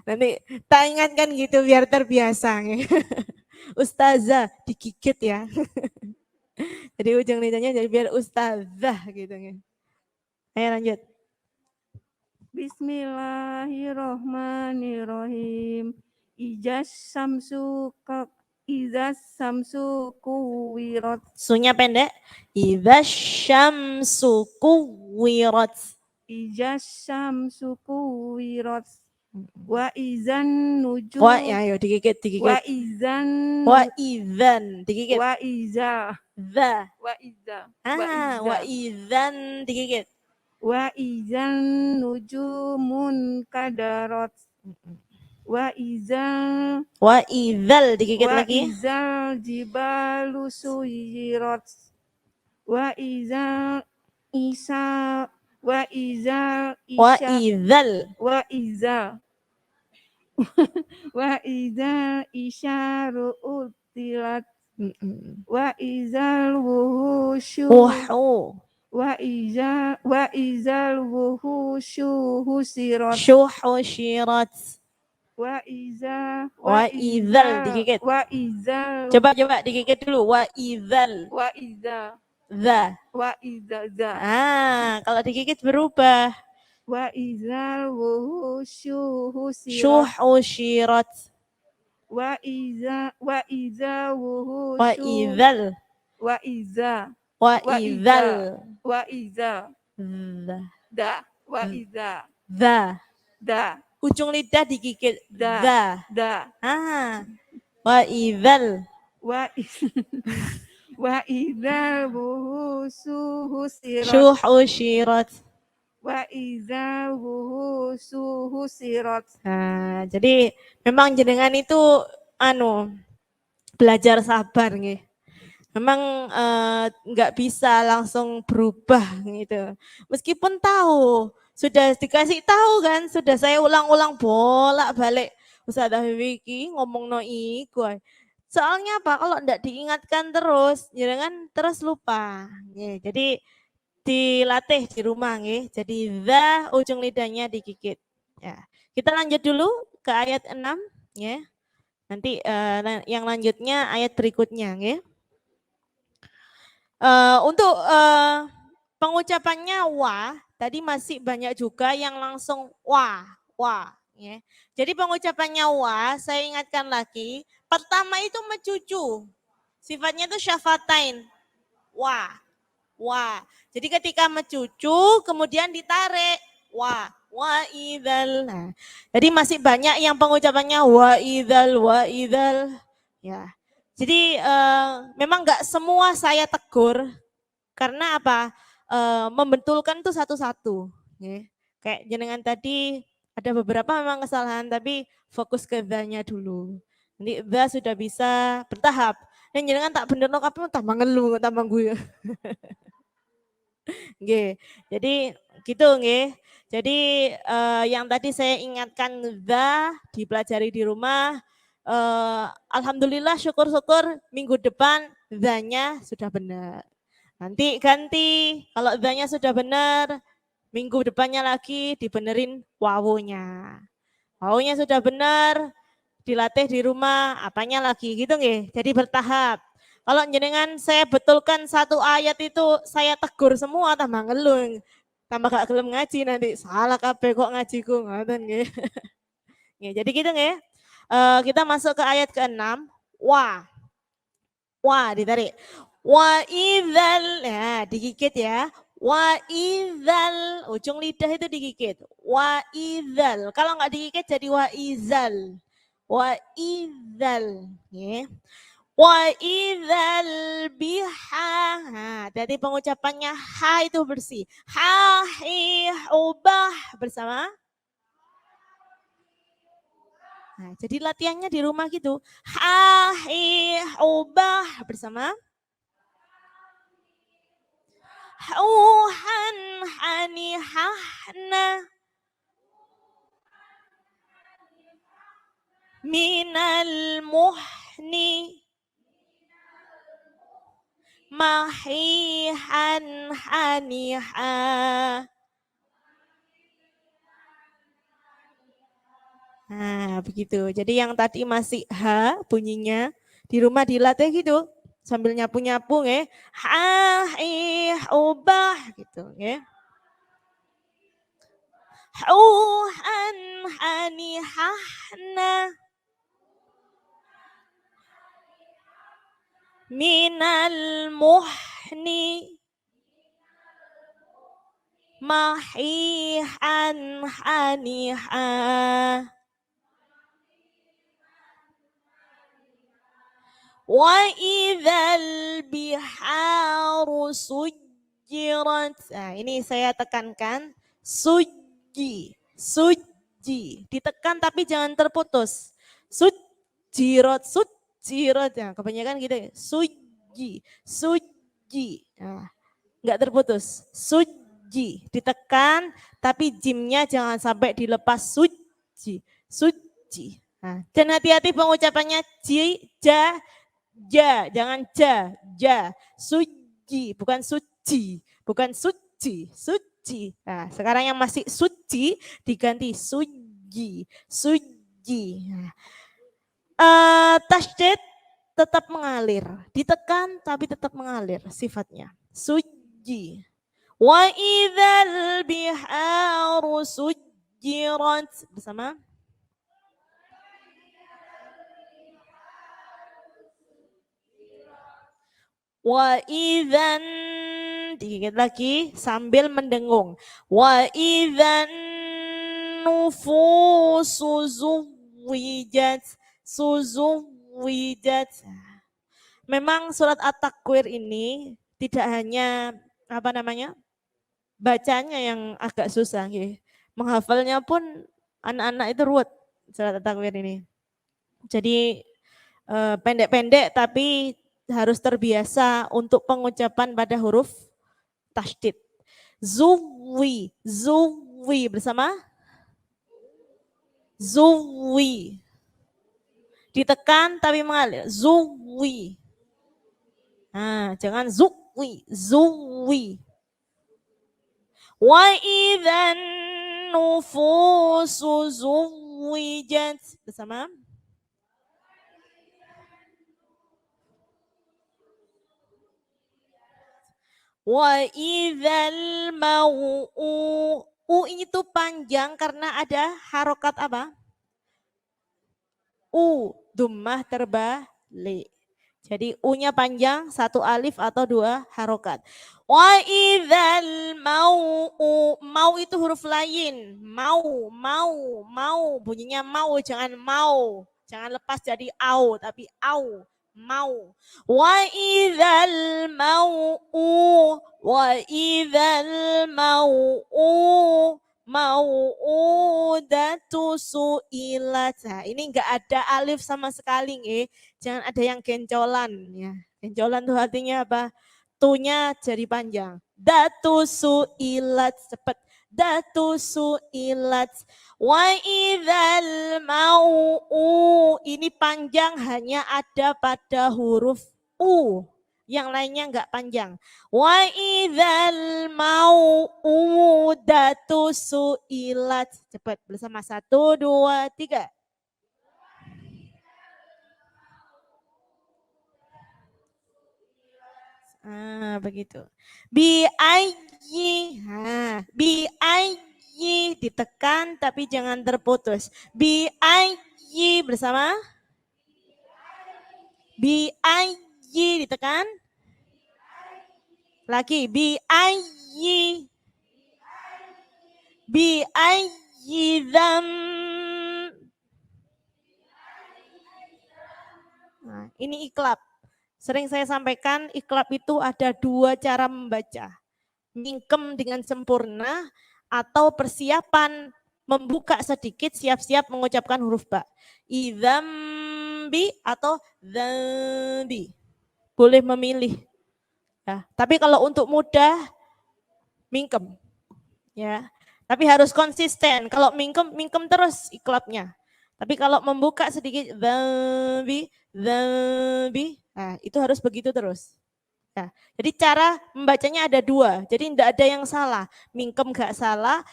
Nanti tak ingatkan gitu biar terbiasa. Ustazah, digigit ya. Jadi ujung lidahnya jadi biar ustazah gitu. Ayo lanjut. Bismillahirrahmanirrahim. Ijas samsu kuwirat. Sunya pendek. Idza syamsu kuwirat. Ijas samsu kuwirat. Wa izan nujum. Ayo digigit. Wa izan. Digigit. Wa iza. Za. Wa iza. Wa idzan digigit. Wa izan nujumun kadarat. Wa izal digigit lagi. Wa izal jibalu suyirat. Wa izal isa wa izal Wa isya idzal. wa izal wa izal isyaru utilat. Wa izal wuhusyu wa izal wuhusyu husirat. Syuhusyirat. Wa izal digigit. Wa izal Coba digigit dulu. Wa idzal. Wa izal Za. Wa izal za. Kalau digigit berubah. Wa izal wuhusyu husirat. Syuhusyirat. Wa iza wuhusyu Wa idzal. wa iza Wa Wa idzal. wa iza Za. da wa iza Za. da Ujung lidah digigit. Da. Za. da Wa idzal. wa wa iza wuhusyu husirat. Syuhusyirat. Wa iza wuhusyu husirat. Jadi memang jenengan itu belajar sabar nggih. Memang nggak bisa langsung berubah gitu. Meskipun tahu, sudah dikasih tahu kan, sudah saya ulang-ulang bolak-balik. Ustazah Vicky ngomong no iku. Soalnya apa? Kalau enggak diingatkan terus, jenengan terus lupa. Jadi dilatih di rumah nggih. Jadi za ujung lidahnya digigit. Ya. Kita lanjut dulu ke ayat 6 ya. Nanti yang lanjutnya ayat berikutnya nggih. Untuk pengucapannya wa, tadi masih banyak juga yang langsung wa ya. Jadi pengucapannya wa, saya ingatkan lagi, pertama itu mencucu. Sifatnya itu syafatain. Wa. Jadi ketika mencucu kemudian ditarik wa idzal. Jadi masih banyak yang pengucapannya wa idzal ya. Jadi memang enggak semua saya tegur karena apa? Membetulkan itu satu-satu. Ya. Kayak jenengan tadi ada beberapa memang kesalahan tapi fokus ke dzanya dulu. Nanti dza sudah bisa bertahap. Yang jenengan tak bener no kabeh tambah ngelu tambah gue. Nggih. Jadi gitu nggih. Jadi yang tadi saya ingatkan dipelajari di rumah. Alhamdulillah syukur-syukur minggu depan nya sudah benar. Nanti ganti kalau nya sudah benar minggu depannya lagi dibenerin wawunya. Wawunya sudah benar dilatih di rumah apanya lagi gitu nggih. Jadi bertahap. Kalau jenengan saya betulkan satu ayat itu saya tegur semua tambah ngelung. Tambah gak gelem ngaji nanti salah kabeh kok ngajiku ngoten nggih. Nggih, jadi gitu nggih. Kita masuk ke ayat ke-6. Wah. Wah ditarik. Wa idzal ya digigit ya. Wa idzal ujung lidah itu digigit. Wa idzal. Kalau nggak digigit jadi wa izal. Wa idzal ya. Wa idzal biha. Nah, dari pengucapannya ha itu bersih. Ha hi ubah bersama. Nah, jadi latihannya di rumah gitu. Ha hi ubah bersama. Hauhan hani hahna minal muhni mahihan haniha. Nah begitu. Jadi yang tadi masih ha bunyinya di rumah dilatih gitu. Sambil nyapu-nyapu ya. Ha ubah gitu ya. Hauhan hani hahna minal muhni mahihan haniha. Wa idzal biharu sujjirat. Nah, ini saya tekankan suji. Ditekan tapi jangan terputus. Sujjirat. Nah, kebanyakan gitu ya. Suji. Nah, enggak terputus. Suji. Ditekan tapi jimnya jangan sampai dilepas. Suji. Nah, dan hati-hati pengucapannya jangan suji, bukan suci. Nah, sekarang yang masih suci diganti suji. Nah, tasydid tetap mengalir, ditekan tapi tetap mengalir sifatnya. Suji. Wa idzal biharu sujjirat bersama. Wa idzan digigit lagi sambil mendengung. Wa idzan nufusu zuwijat. Memang surat At-Takwir ini tidak hanya bacanya yang agak susah, menghafalnya pun anak-anak itu ruwet surat At-Takwir ini. Jadi pendek-pendek tapi harus terbiasa untuk pengucapan pada huruf tasydid. Zuwi bersama. Zuwi. Ditekan tapi mengalir. Zuwi. Nah, jangan zuwi. Wa idzan nufusu zuwijat bersama. Wa idzal u itu panjang karena ada harokat apa? Dhammah terbalik. Jadi u-nya panjang, satu alif atau dua harokat. Wa idzal mau itu huruf lain. Mau bunyinya mau, jangan mau. Jangan lepas jadi au tapi au. Mau. Wa idzal mau'udatu su'ilat. Nah, ini enggak ada alif sama sekali nggih. Jangan ada yang gencolan ya. Gencolan itu artinya apa? Tunya jadi panjang. Datu su'ilat, cepat. Datu su'ilat. Wa idzal mau'u. Ini panjang hanya ada pada huruf U. Yang lainnya enggak panjang. Wa idzal mau'udatu su'ilat. Cepat bersama 1, 2, 3. Begitu. Bi ayyi. Bi ayyi ditekan tapi jangan terputus. Bi ayyi bersama. Bi ayyi ditekan. Lagi bi ayyi. Bi ayyi dzam. Nah, ini iklab. Sering saya sampaikan iklab itu ada 2 cara membaca. Mingkem dengan sempurna atau persiapan membuka sedikit siap-siap mengucapkan huruf ba. Idzambi atau dzambi. Boleh memilih. Ya, tapi kalau untuk mudah mingkem. Ya. Tapi harus konsisten. Kalau mingkem terus iklabnya. Tapi kalau membuka sedikit dzambi, nah itu harus begitu terus. Nah, jadi cara membacanya ada 2. Jadi tidak ada yang salah. Mingkem gak salah,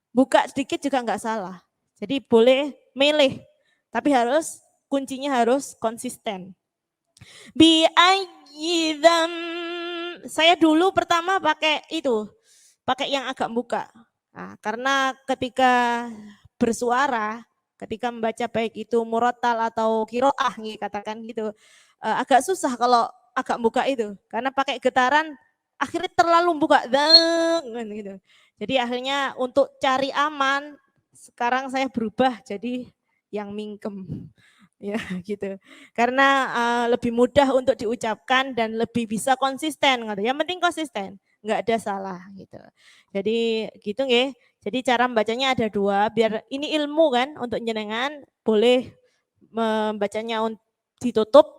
buka sedikit juga gak salah. Jadi boleh milih. Tapi kuncinya harus konsisten. Bi ayyi dzam. Saya dulu pertama pakai yang agak buka. Nah, karena ketika bersuara, ketika membaca baik itu murattal atau qiraah katakan gitu, agak susah kalau agak buka itu. Karena pakai getaran akhirnya terlalu buka gitu. Jadi akhirnya untuk cari aman sekarang saya berubah jadi yang mingkem. Ya gitu. Karena lebih mudah untuk diucapkan dan lebih bisa konsisten gitu. Yang penting konsisten, enggak ada salah gitu. Jadi gitu nggih. Jadi cara membacanya ada 2, biar ini ilmu kan untuk jenengan, boleh membacanya ditutup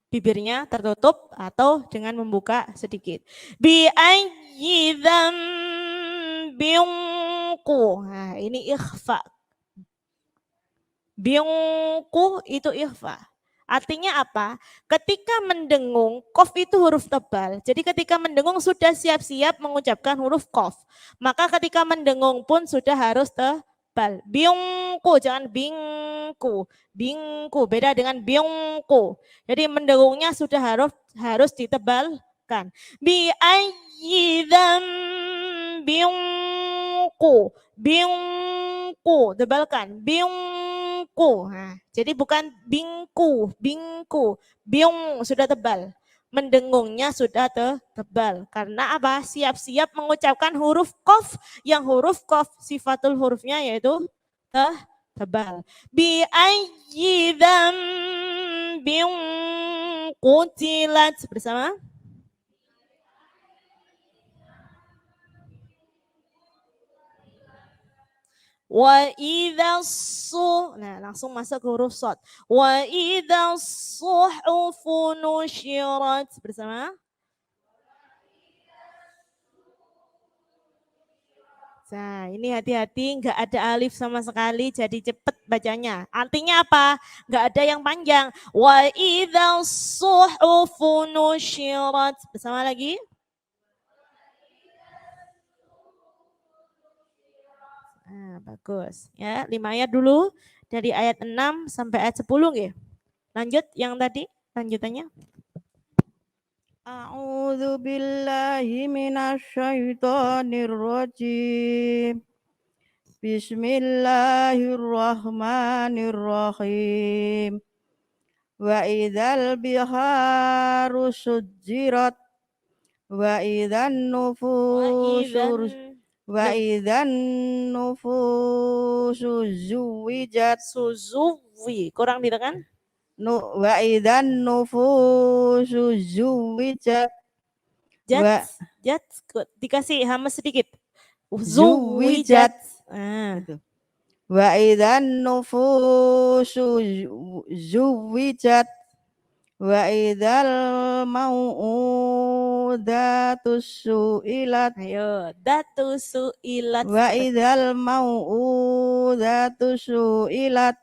bibirnya tertutup atau dengan membuka sedikit. Bi ayyi dzambin. Nah, ini ikhfa. Biungku itu ikhfa. Artinya apa? Ketika mendengung, kof itu huruf tebal. Jadi ketika mendengung sudah siap-siap mengucapkan huruf kof. Maka ketika mendengung pun sudah harus tebal. Biungku, jangan bingku. Bingku, beda dengan biungku. Jadi mendengungnya sudah harus ditebalkan. Bi ayyi dzambinku. Bingku, tebalkan. Bingku. Nah, jadi bukan bingku, biung sudah tebal. Mendengungnya sudah tebal. Karena apa? Siap-siap mengucapkan huruf kof. Yang huruf kof sifatul hurufnya yaitu tebal. Bi ayyi dzambin qutilat. Bersama. Wa idza nah langsung masuk ke huruf shad. Wa idza suhufu nusyirat. Bersama. Nah, ini hati-hati enggak ada alif sama sekali jadi cepet bacanya. Artinya apa? Enggak ada yang panjang. Wa idza suhufu nusyirat. Bersama lagi. Nah, bagus. Ya, 5 ayat dulu dari ayat 6 sampai ayat 10 nggih. Lanjut yang tadi lanjutannya. A'udzu billahi minasyaitonir rajim. Bismillahirrahmanirrahim. Wa idzal biharu sujjirat. Wa idzan nufusur wa idzan nufusu zuwijat. Suzuwi, kurang ditekan? Wa idzan nufusu zuwijat. Jat, dikasih hamas sedikit. Zuwijat. Ah. Gitu. Wa idzan nufusu zuwijat wa idzal mau'udatu su'ilat Ayo, datu su'ilat. wa idzal mau'udatu su'ilat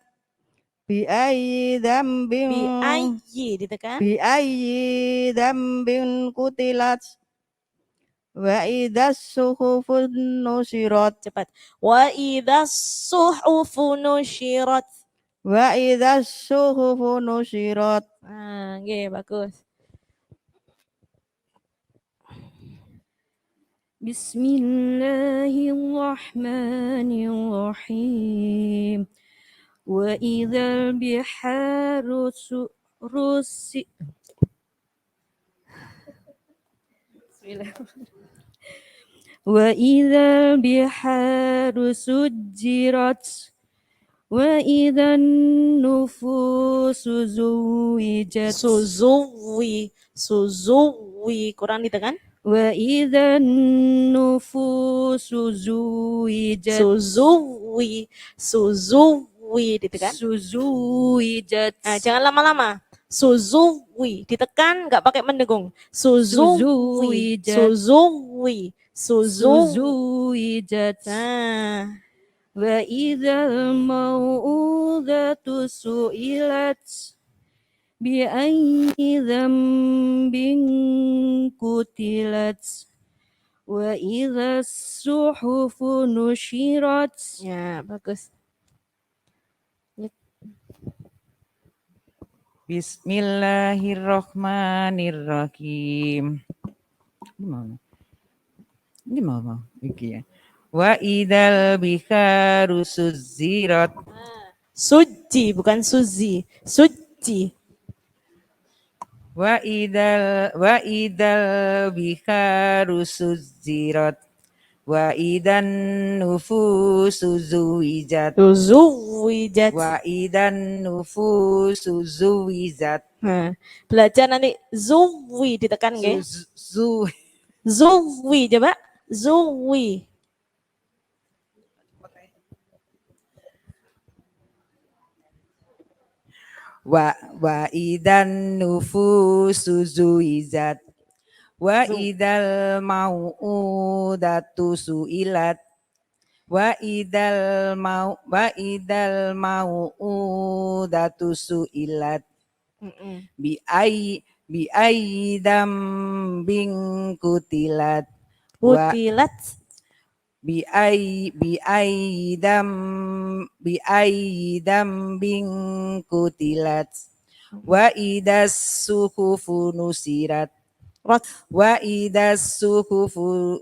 bi ayyi dzambin Bi ayyi ditekan. bi ayyi dzambin kutilat wa idzas suhufun nusirat Cepat. Wa idza suhufu nusyirat. wa idzas suhufun nusirat. Ah, nggih, bagus. Bismillahirrahmanirrahim. Wa idzal biharu rusi Wa idzal biharu sujirat wa idzan nufusu zuwijat Suzuwi kurang ditekan. wa idzan nufusu zuwijat Suzuwi ditekan. suzuwijat Nah, jangan lama-lama. Suzuwi ditekan nggak pakai mendengung. Suzuwi. suzuwijat Nah, wa idzal mau'udatu su'ilat bi ayyi dzambin kutilat wa idzas suhufu nusyirat. ya bagus. Bismillahirrahmanirrahim. Ini mau iki ya. Wa idzal biharu suzirat. Suci bukan suzi. Suci. Wa idzal biharu suzirat. Wa idan nufusu zuwijat. Zuwijat. Wa idan nufusu zuwijat. Nah, belajar nanti zuwi ditekan nggih. Zuwi coba. Zuwi. Wa idan nufusu zuwijat. Wa idal mau'udatu su'ilat. Wa idal mau'udatu su'ilat. Bi ayyi dzambin kutilat. Kutilat. Bi ayyi dzambin kutilat. Wa idas suhufu nusirat. Wa idas suhufu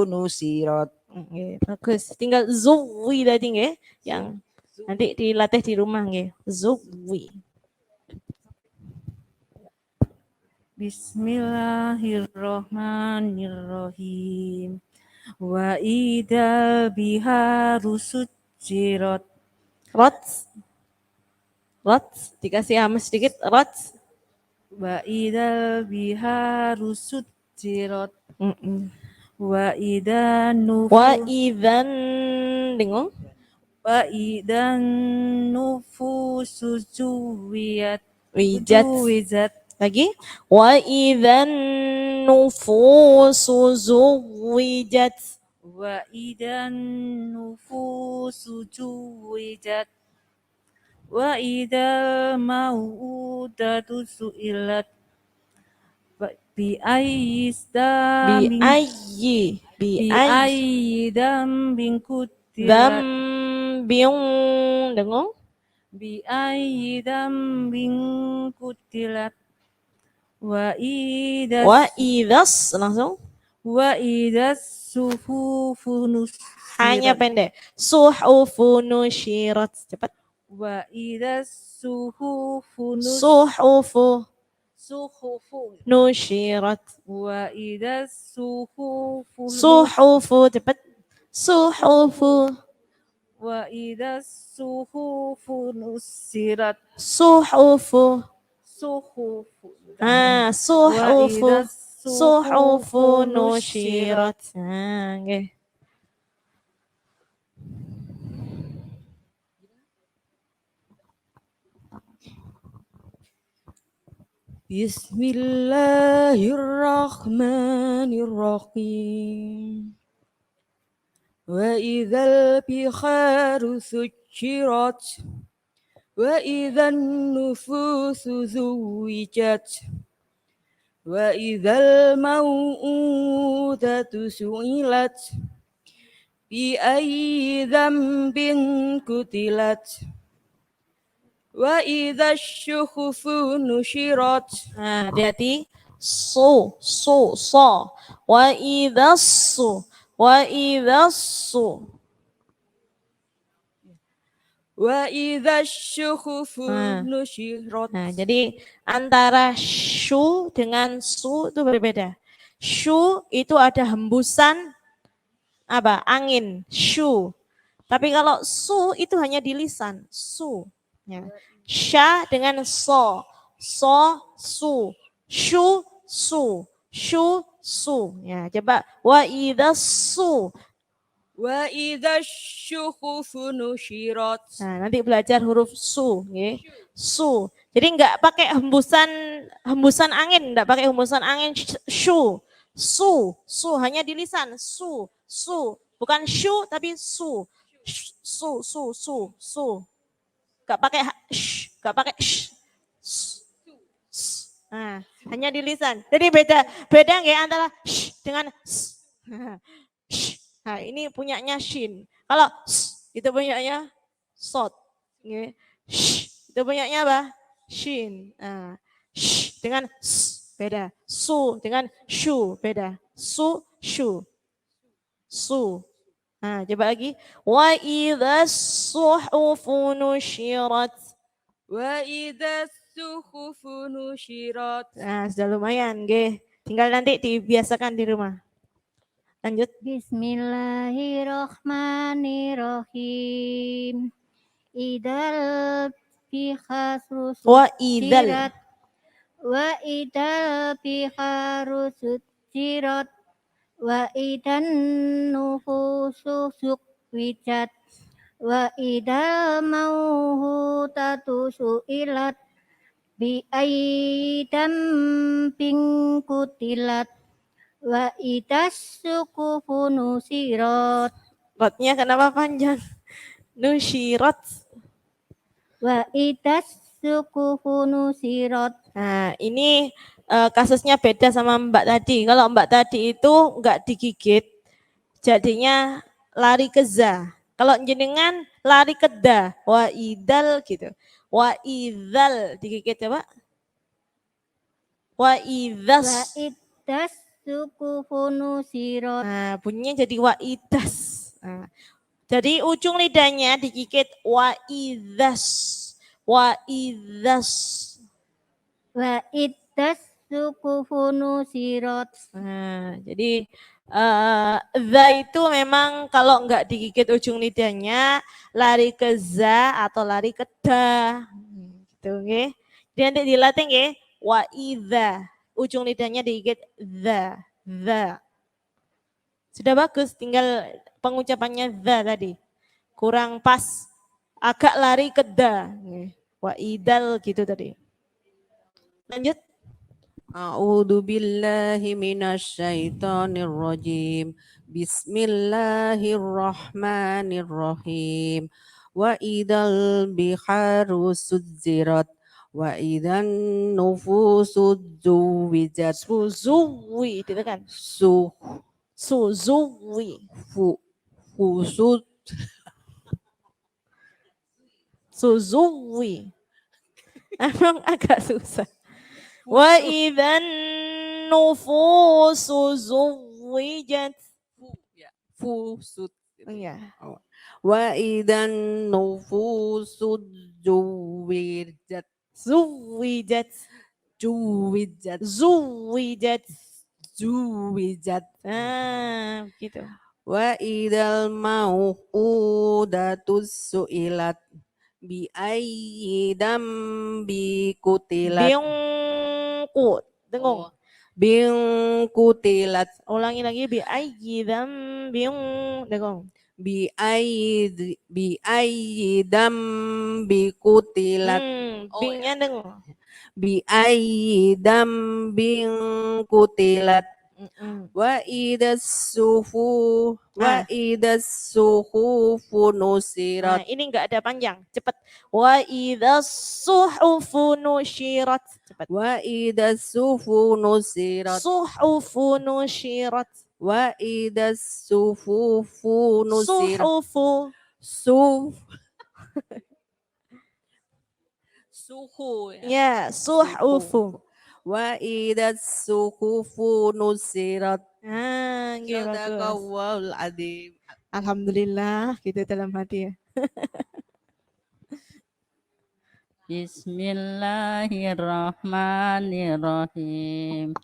nusirat. Bagus. Tinggal zuwi tadi nggih, yang nanti dilatih di rumah nggih. Zuwi. Bismillahirrahmanirrahim. Wa idzal biharu sujirat. Rot dikasih hamas sedikit. Rot. Wa idzal biharu sujirat. Wa idzan dengung. Wa idzan nufusu zuwiyat. Wijat. Lagi. Wa idzan nufusu zuwijat. Wa idzan nufusu zuwijat. Wa idzal mau'udatu su'ilat bi ayyi dzambin kutilat. Dengung. Bi ayyi dzambin kutilat. Wa idzas langsung. Wa idzas suhufu nusyirat. Hanya pendek. Suhufu nusyirat. Cepat. Wa idzas suhufu nusyirat. Wa idzas Suhufu cepat. Suhufu. Wa idzas suhufu nusirat. Suhufu. Suhufu. Suhufu. suhufun nusyirat. Nah, nggih. Bismillahirrahmanirrahim. Wa idzal biharu sujirat. Wa idzan nufusu zuwijat. Wa idzal mau'udatu su'ilat. Bi ayyi dzambin kutilat. Wa idza syuhufu nusyirat. Nah, hati-hati. So. Wa idassu. Wa idassu. Wa idza syuhufu Nah. nusyirat. Nah, jadi antara syu dengan su itu berbeda. Syu itu ada hembusan apa? Angin, syu. Tapi kalau su itu hanya di lisan, su. Ya. Sya dengan so, su, syu, su, syu, su. Ya, coba wa idassu. Wa idza syuhufu nusyirat. Nah, nanti belajar huruf su, nggih. Su. Jadi enggak pakai hembusan angin, enggak pakai hembusan angin syu. Su hanya di lisan, su. Bukan syu tapi su. Su. Enggak pakai enggak pakai Nah, hanya di lisan. Jadi beda nggih antara dengan Nah, ini punyanya shin. Kalau itu punyanya sod. Nggih. Itu punyanya apa? Shin. Nah, dengan beda. Su dengan shu beda. Shu. Nah, coba lagi. Wa idza suhufu nusyirat. Wa idza syuhufu nusyirat. Nah, sudah lumayan, nggih. Tinggal nanti dibiasakan di rumah. Lanjut. Bismillahirrahmanirrahim. Idal biharu Wa idzal. sujirat. Wa idal biharu sujirat. Wa idan nufusu suwijat. Wa idal mauhutatu su'ilat. Bi aidam kutilat. Wa idas sukufu nusirat. Rotnya kenapa panjang? Nusyirat. Wa idas sukufu nusirat. Nah, ini kasusnya beda sama Mbak tadi. Kalau Mbak tadi itu enggak digigit, jadinya lari ke za. Kalau jenengan lari ke da, wa idal gitu. Wa idzal digigit coba. Wa idzas. Wa idas sukufu nusirat. Nah, bunyinya jadi wa idas. Nah, jadi ujung lidahnya digigit wa idzas. Wa idzas. Wa idas sukufu nusirat. Nah, jadi za itu memang kalau enggak digigit ujung lidahnya lari ke za atau lari ke da. Gitu nggih. Jadi nanti dilatih nggih wa idza. Ujung lidahnya digigit za. Sudah bagus, tinggal pengucapannya za tadi. Kurang pas, agak lari ke da. Wa idal gitu tadi. Lanjut. A'udzu billahi minasyaitonir rajim. Bismillahirrahmanirrahim. Wa idzal biharu sujirat. Wa idzan nufusu zuwijat. Suzuwi, ditekan. Suzuwi. Suzuwi. Emang agak susah. Wa idzan nufusu zuwijat. Fusut. Iya. Wa idzan nufusu zuwijat. Zuwijat. Ah, gitu. Wa idzal mau'udatu su'ilat bi ayyi dambi kutilat. Biungku, dengung. bin kutilat Ulangi lagi bi ayyi dzambin. Degong. bi ayyi dambi kutilat Bingnya dengong. bi ayyi dambin kutilat wa idas suhufu Nah, nusirat ini enggak ada panjang. Cepat. Wa idzas suhufu nusyirat. Cepat. wa idas suhufu nusirat Suhufu nusyirat. wa idas suhufu nusirat Suhufu. suhu Ya, suhufu. wa idas suhufu nusirat. Ah, nggih bagus. Sadaqallahul adzim. Alhamdulillah, gitu dalam hati ya. Bismillahirrahmanirrahim.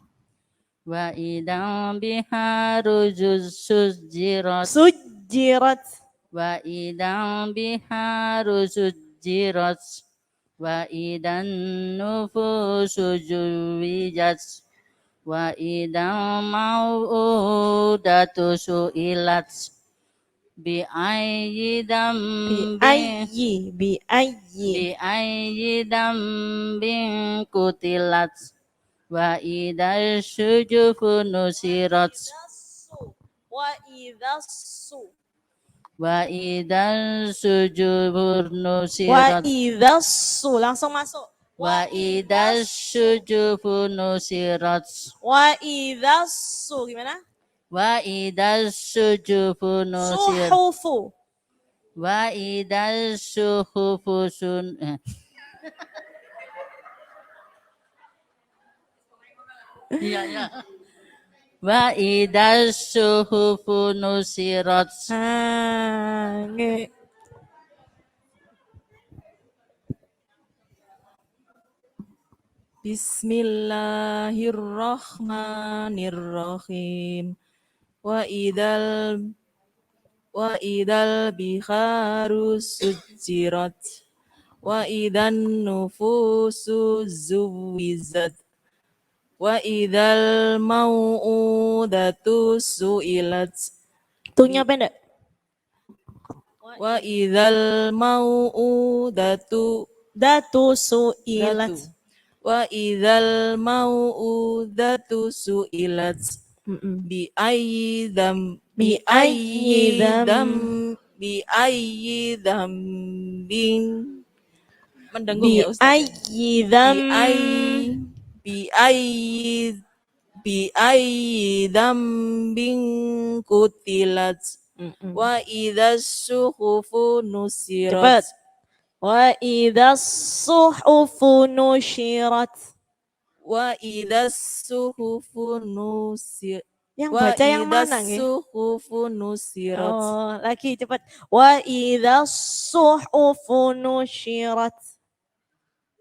Wa idam biharu sujirat. Sujirat. Wa idam biharu sujirat. Wa idan nufusu juwijat. Wa idam mau'udatu su'ilat. Bi ayyi Bi dambin ayyi. Bi ayyi. bi ayyi dambin kutilat. Wa idza syujufu nusirat. Wa idzasu. Wa idza syujufu Wa nusirat. idzasu. Langsung masuk. Wa idza syujufu nusirat. Wa idzasu. Gimana? Wa idza syujufu nusirat. Suhufu. Wa idza syuhufu Iya. Wa idza syuhufu nusirat. Ah, nggih. Bismillahirrahmanirrahim. Wa idal biharu sujirat. Wa idan nufusu zuwizat. Wa idal mau'udatu su'ilat. Tunya pendek. Wa idal mau'udatu su'ilat. Wa idzal mau'udatu su'ilat bi ayyi dzambin mendengung ya Ustaz. Bi ayyi dzambin kutilat. Wa idzas suhufu nusirat. Cepat. Wa idzas suhufu nusyirat. Wa idzas suhufu nusirat. Yang baca yang mana nggih? Suhufu nusirat. Oh, lagi cepat. Wa idzas suhufu nusyirat.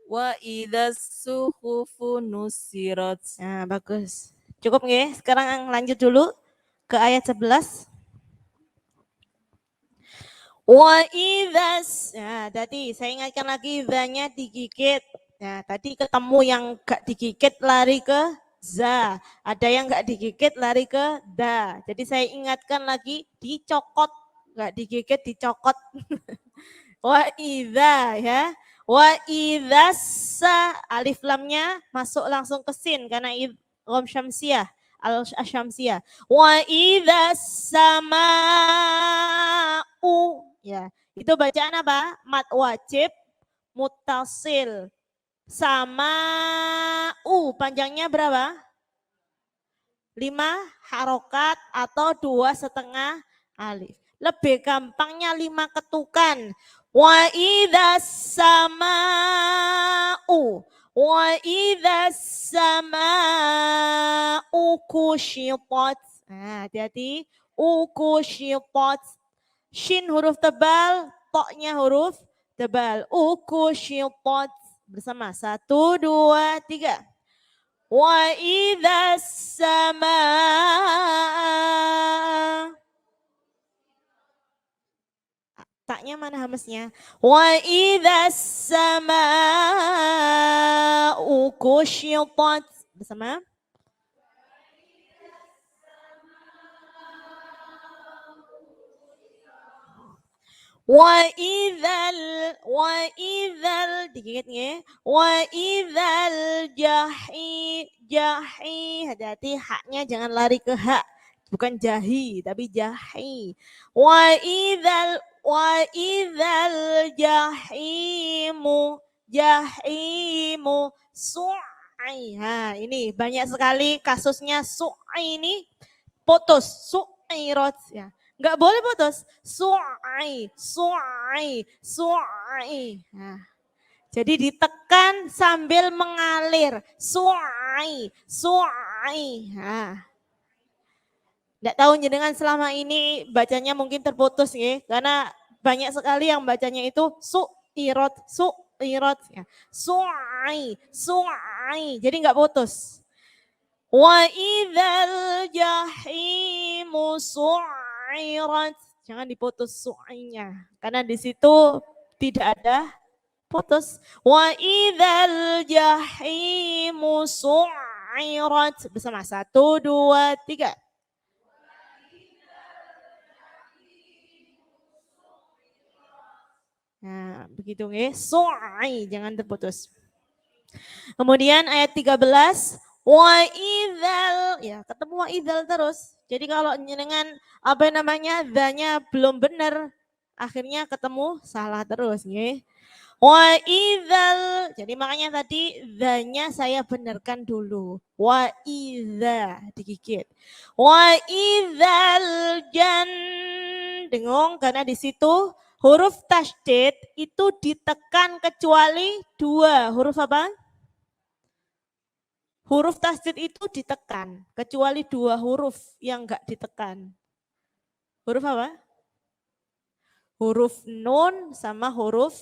Wa idzas suhufu nusirat. Nah, bagus. Cukup nggih? Sekarang lanjut dulu ke ayat 11. Wa idzas. Nah, tadi saya ingatkan lagi zanya digigit. Nah, tadi ketemu yang gak digigit lari ke za. Ada yang gak digigit lari ke da. Jadi saya ingatkan lagi dicokot. Gak digigit dicokot. Wa idza ya. Wa idzasa alif lamnya masuk langsung ke sin karena idgham syamsiyah. Al-syamsiyah. Wa idzas sama'u. Ya, itu bacaan apa? Mad wajib muttasil. Sama'u panjangnya berapa? 5 harokat atau 2,5 alif. Lebih gampangnya 5 ketukan. Wa idzas sama'u. Wa idzas sama'u kusyitat. Nah, hati-hati. Ukusyitat. Shin huruf tebal, toknya huruf tebal. Ukusyitat. Bersama. 1, 2, 3. Wa idzas samaa. Taknya mana hamesnya? Wa idzas samaa'u kusyitat. Bersama. Wa idzal digigit nggih. Wa idzal jahi. Hati-hati haknya jangan lari ke hak. Bukan jahi tapi jahi. Wa idzal jahimu su'i. Ini banyak sekali kasusnya su'i ini putus, su'irat ya. Enggak boleh putus. Su'i. Nah, jadi ditekan sambil mengalir. Su'i. Nah. Enggak tahu jenengan selama ini bacanya mungkin terputus ya, karena banyak sekali yang bacanya itu su'irat ya. Su'i. Jadi enggak putus. Wa idzal jahimu su'irat. Jangan diputus su'inya. Karena di situ tidak ada putus. Wa idzal jahimu su'irat. Bersama 1, 2, 3. Nah, begitu nggih. Su'i, jangan terputus. Kemudian ayat 13. Wa idzal, ya ketemu wa idzal terus. Jadi kalau jenengan dzanya belum benar, akhirnya ketemu salah terus nggih. Wa idzal, jadi makanya tadi dzanya saya benarkan dulu. Wa idza digigit. Wa idzal dengung karena di situ huruf tasydid itu ditekan kecuali 2. Huruf apa? Huruf tasydid itu ditekan, kecuali 2 huruf yang enggak ditekan. Huruf apa? Huruf nun sama huruf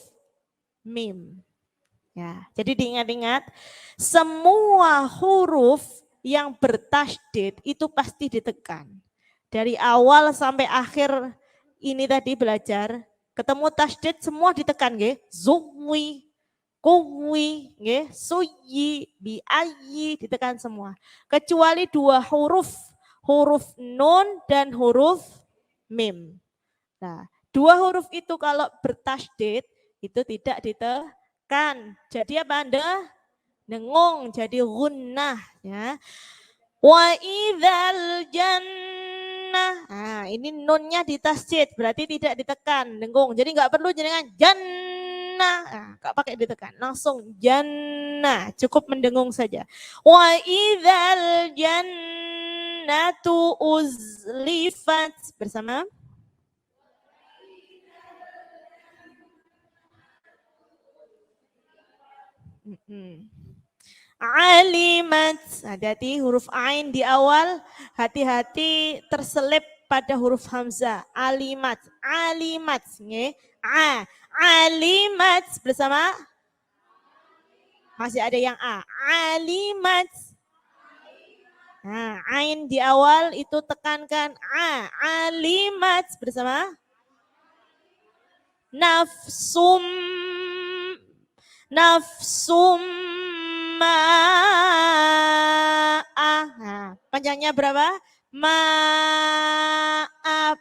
mim. Ya, jadi diingat-ingat, semua huruf yang bertasydid itu pasti ditekan. Dari awal sampai akhir ini tadi belajar, ketemu tasydid semua ditekan nggih. Zuwi, kuwi, nggih, suyi, biayi ditekan semua. Kecuali 2 huruf, huruf nun dan huruf mim. Nah, 2 huruf itu kalau bertasydid itu tidak ditekan. Jadi apa Anda? Dengung, jadi gunnah ya. Wa idzal jannah. Nah, ini nunnya ditasydid, berarti tidak ditekan, dengung. Jadi enggak perlu jenengan jannah. Nah, enggak pakai ditekan, langsung jannah, cukup mendengung saja. Wa idzal jannatu uzlifat bersama alimat, hati-hati huruf ain di awal, hati-hati terselip pada huruf hamzah. Alimat, nge. Alimat bersama masih ada yang a. Alimat. Nah, ain di awal itu tekankan a. Alimat bersama nafsum ma'ah. Nah, panjangnya berapa? Ma'ah,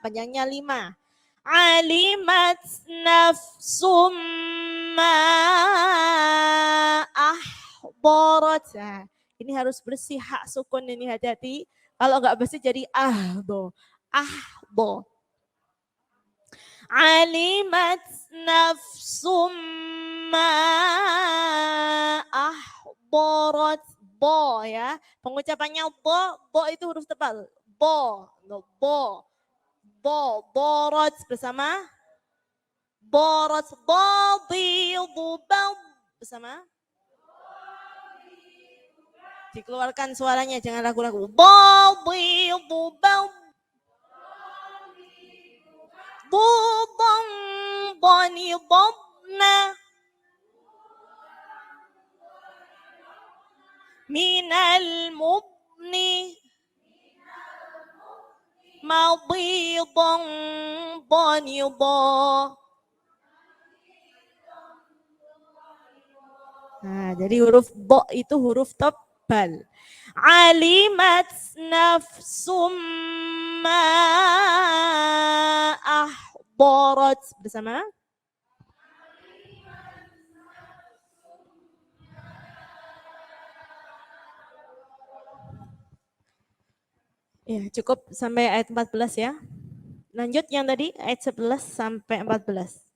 panjangnya 5. Alimat nafsum ma'ah borat. Nah, ini harus bersih hak sukun ini, hati-hati. Kalau enggak bersih jadi ahbo. Alimat nafsum ahbarat. Bo ya. Pengucapannya bo itu huruf tebal. Bo. Borat bersama. Borat, badidu, bersama. Dikeluarkan suaranya, jangan ragu-ragu. Badidu, Budang bani dobna minal mubni madidang bani do. Nah, jadi huruf bo itu huruf tebal. Alimat nafsum darat. Bersama. Ya, cukup sampai ayat 14 ya. Lanjut yang tadi ayat 11 sampai 14.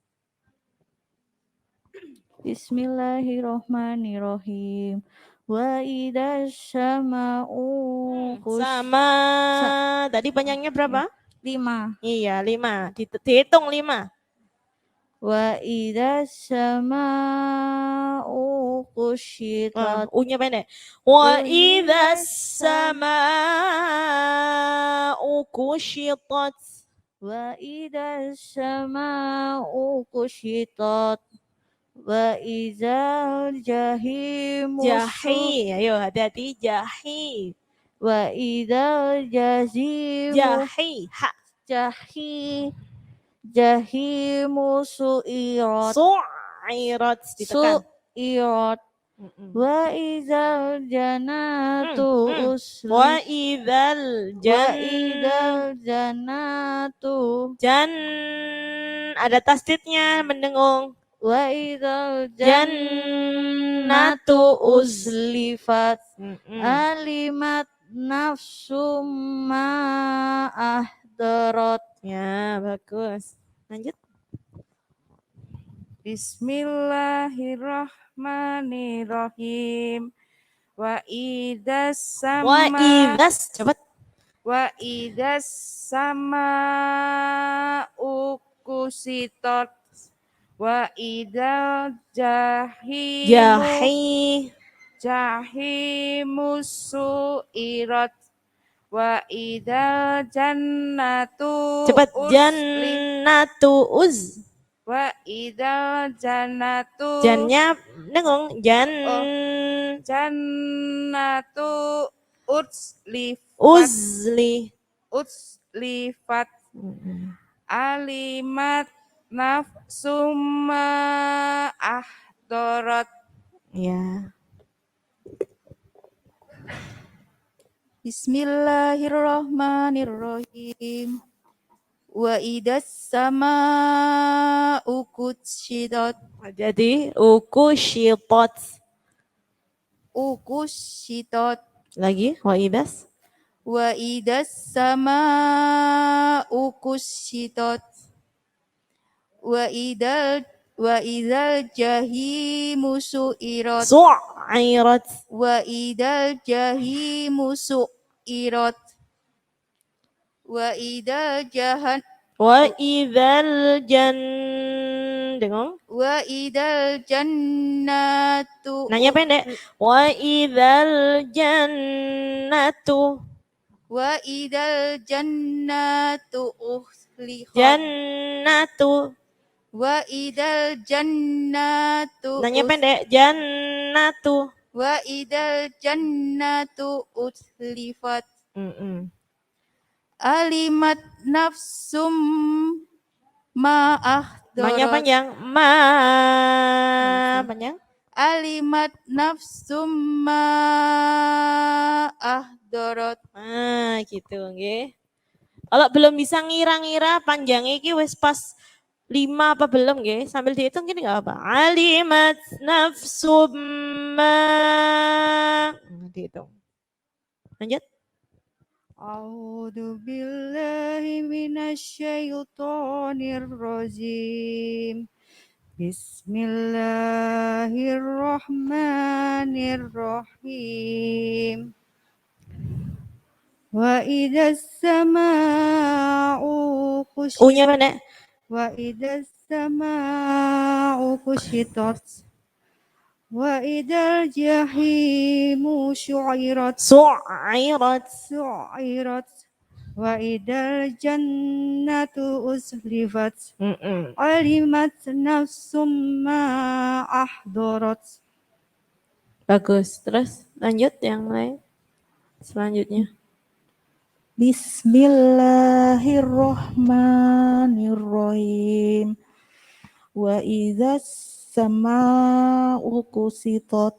Bismillahirrohmanirrohim. Wa idza syama'u Sama. Tadi panjangnya berapa? 5. Iya, 5. Dihitung 5. Wa idza syama'u kusyitat. U-nya pendek. Wa idza sama'u kusyitat. Wa idza syama'u kusyitat. Wa idzal jahimu Jahi. Ayo hati-hati. Jahi. Wa idzal jahimu Jahi. Ha. jahimu su'irat. Su'irat. Ditekan. Su'irat. Wa idzal jannatu Wa idzal jannatu ada tasdidnya mendengung. wa idzal Jannatu uzlifat alimat nafsum ma ahdarat. Ya, bagus. Lanjut. Bismillahirrahmanirrahim. Wa idas Wa sama idzas, cepat. wa idas sama ukusitot wa idal jahimu su'irat wa idal jannatu Cepat. uzli- Jannatu wa idal jannatu Jannya dengung. jannatu uslifat alimat nafsumma ahdarat. Ya. Bismillahirrahmanirrahim. Wa idas sama'u kutsyitat. Jadi ukusyitat. Lagi. Wa idas. Wa idas sama'u kutsyitat. Wa idal jahimu su'irat. Su'irat. Wa idal jahimu su'irat. Wa idal Dengung. Wa idal jannatu Nanya pendek. Wa idzal jannatu. Wa idal jannatu uhlihat. Jannatu. Wa idal jannatu Nanya pendek. Jannatu. Wa idal jannatu utlifat. Alimat nafsum ma Nanya ahdarat. panjang. Panjang. Alimat nafsum ma ahdarat. Gitu nggih. Kalau belum bisa ngira-ngira panjangnya iki wis pas 5 apa belum nggih? Sambil dihitung gini enggak apa. Alimat nafsum ma. Dihitung. Lanjut. A'udzu billahi minasyaitonir rajim. Bismillahirrahmanirrahim. Wa idas sama'u U-nya mana? wa idas sama'u kusyitat wa idal jahimu su'irat wa idal jannatu uzlifat alimat nafsum ma ahdarat. Bagus. Terus lanjut yang lain. Selanjutnya. Bismillahirrahmanirrahim. Wa idzas sama'u kusitat.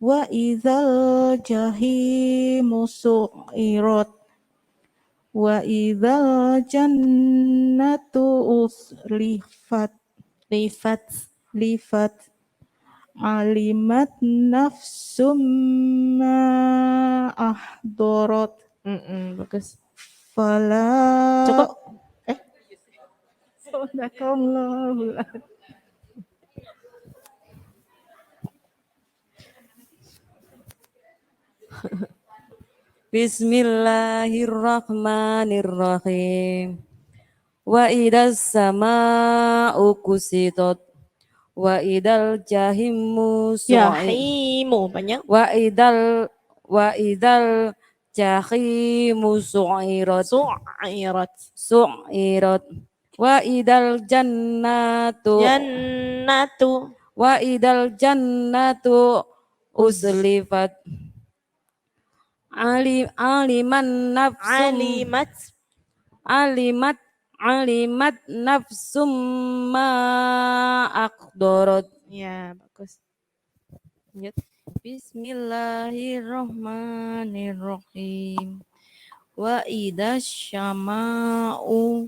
Wa idzal jahimu su'irat. Wa idzal jannatu lifat alimat nafsum ma ahdarat. Bagus. Fala Cukup. Sadaqallahul Bismillahirrahmanirrahim. Wa idas sama'u kusitot. Wa idal jahimu su'id. Jahimu banyak. Wa idal jahimu su'irat. Su'irat. Wa idal jannatu uzlifat. Alimat nafsum ma aqdarat. Ya, bagus. Lanjut. Bismillahirrahmanirrahim. Wa idas syama'u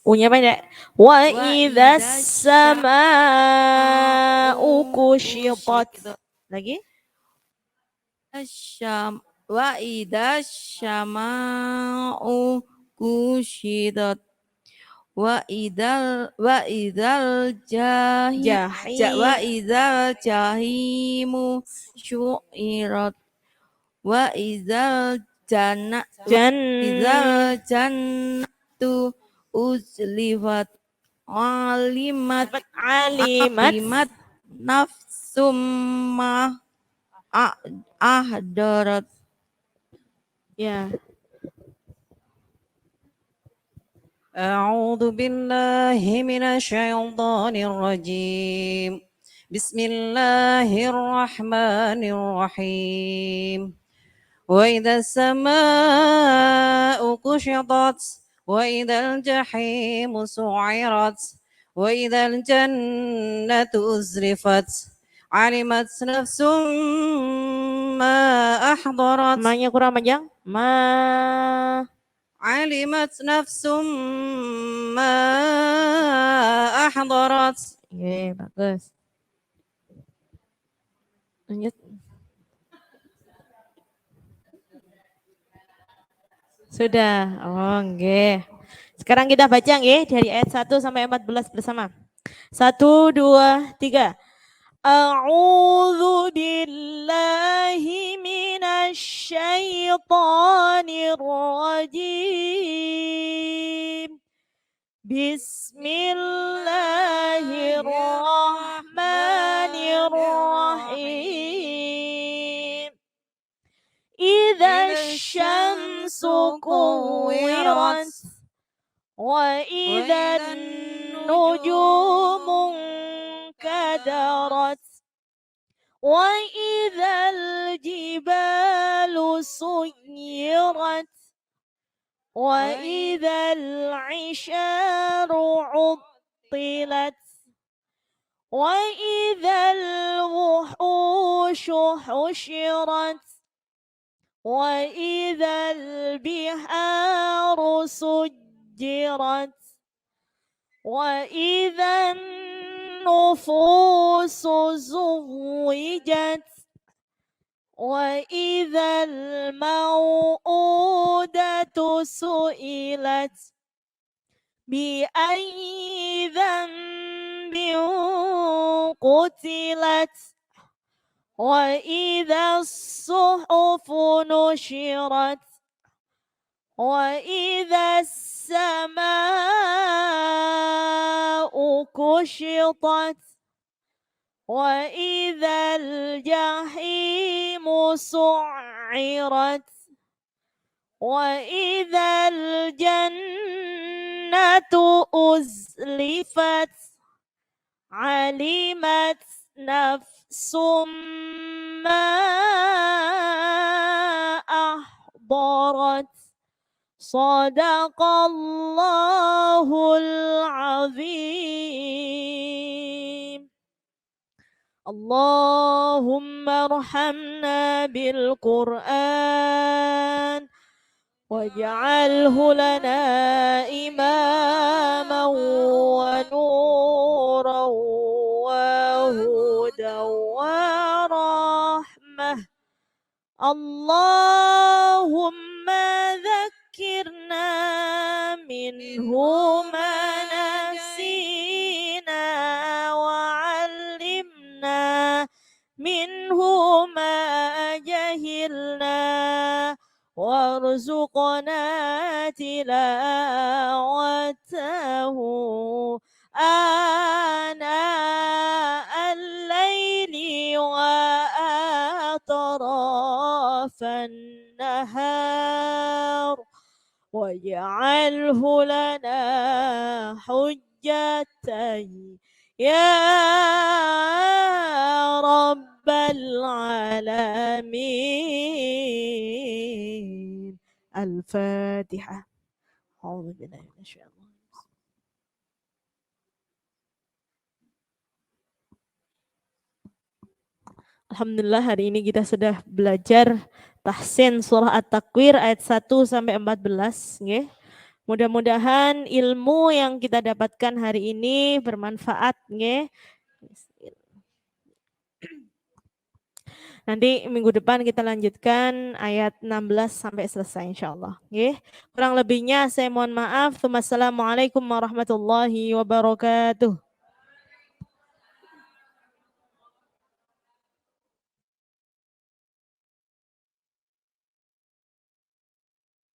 Unya pendek. Wa idzas sama'u kusyitat. Lagi? Wa idas syama'u kusyitat. Wa idal jahimu syu'irat. Wa idal jannatu uzlifat. Alimat nafsum ma ahdarat. Ya. A'udzu billahi minasyaitonir rajim. Bismillahirrahmanirrahim. Wa idzas samaa'u kushitat wa idzal jahimu su'irat wa idzal jannatu uzlifat. Alimat nafsum ma ahdarat. Ma-nya kurang panjang. Alimat nafsum ma ahdarat. Oke, bagus. Lanjut. Sudah. Oh, nggih. Sekarang kita baca nggih dari ayat 1 sampai 14 bersama. 1 2 3. A'udzu billahi minasy syaithanir rajim. Bismillahirrahmanirrahim. Idza syamsu kuwirat wa idza nujumu kadarat wa idzal jibalu suyirat wa idzal isyaru uttilat wa idzal wuhushu husyirat wa idzal biharu sujjirat wa idzan nufusu zuwijat wa idzal mau'udatu su'ilat bi ayyi dhanbin qutilat wa idzas suhufu nushirat wa idzas sama'u kushitat wa idzal jahimu su'irat wa idzal jannatu uzlifat alimat nafsum ma ahdarat. Sadaqallahul azim. Allahumma arhamna bil Qur'an واجعله لنا إماما ونورا وهدى ورحمة. اللهم ذكرنا منه ما نسينا وعلمنا منه ما جهلنا وارزقنا تلاوته آناء الليل وأطراف النهار واجعله لنا حجة يا رب العالمين. الفاتحة. أعوذ بالله من الشيطان. Alhamdulillah hari ini kita sudah belajar tahsin surah At-Takwir ayat 1 sampai 14 nggih. Mudah-mudahan ilmu yang kita dapatkan hari ini bermanfaat nggih. Nanti minggu depan kita lanjutkan ayat 16 sampai selesai insyaallah nggih. Kurang lebihnya saya mohon maaf. Wassalamualaikum warahmatullahi wabarakatuh.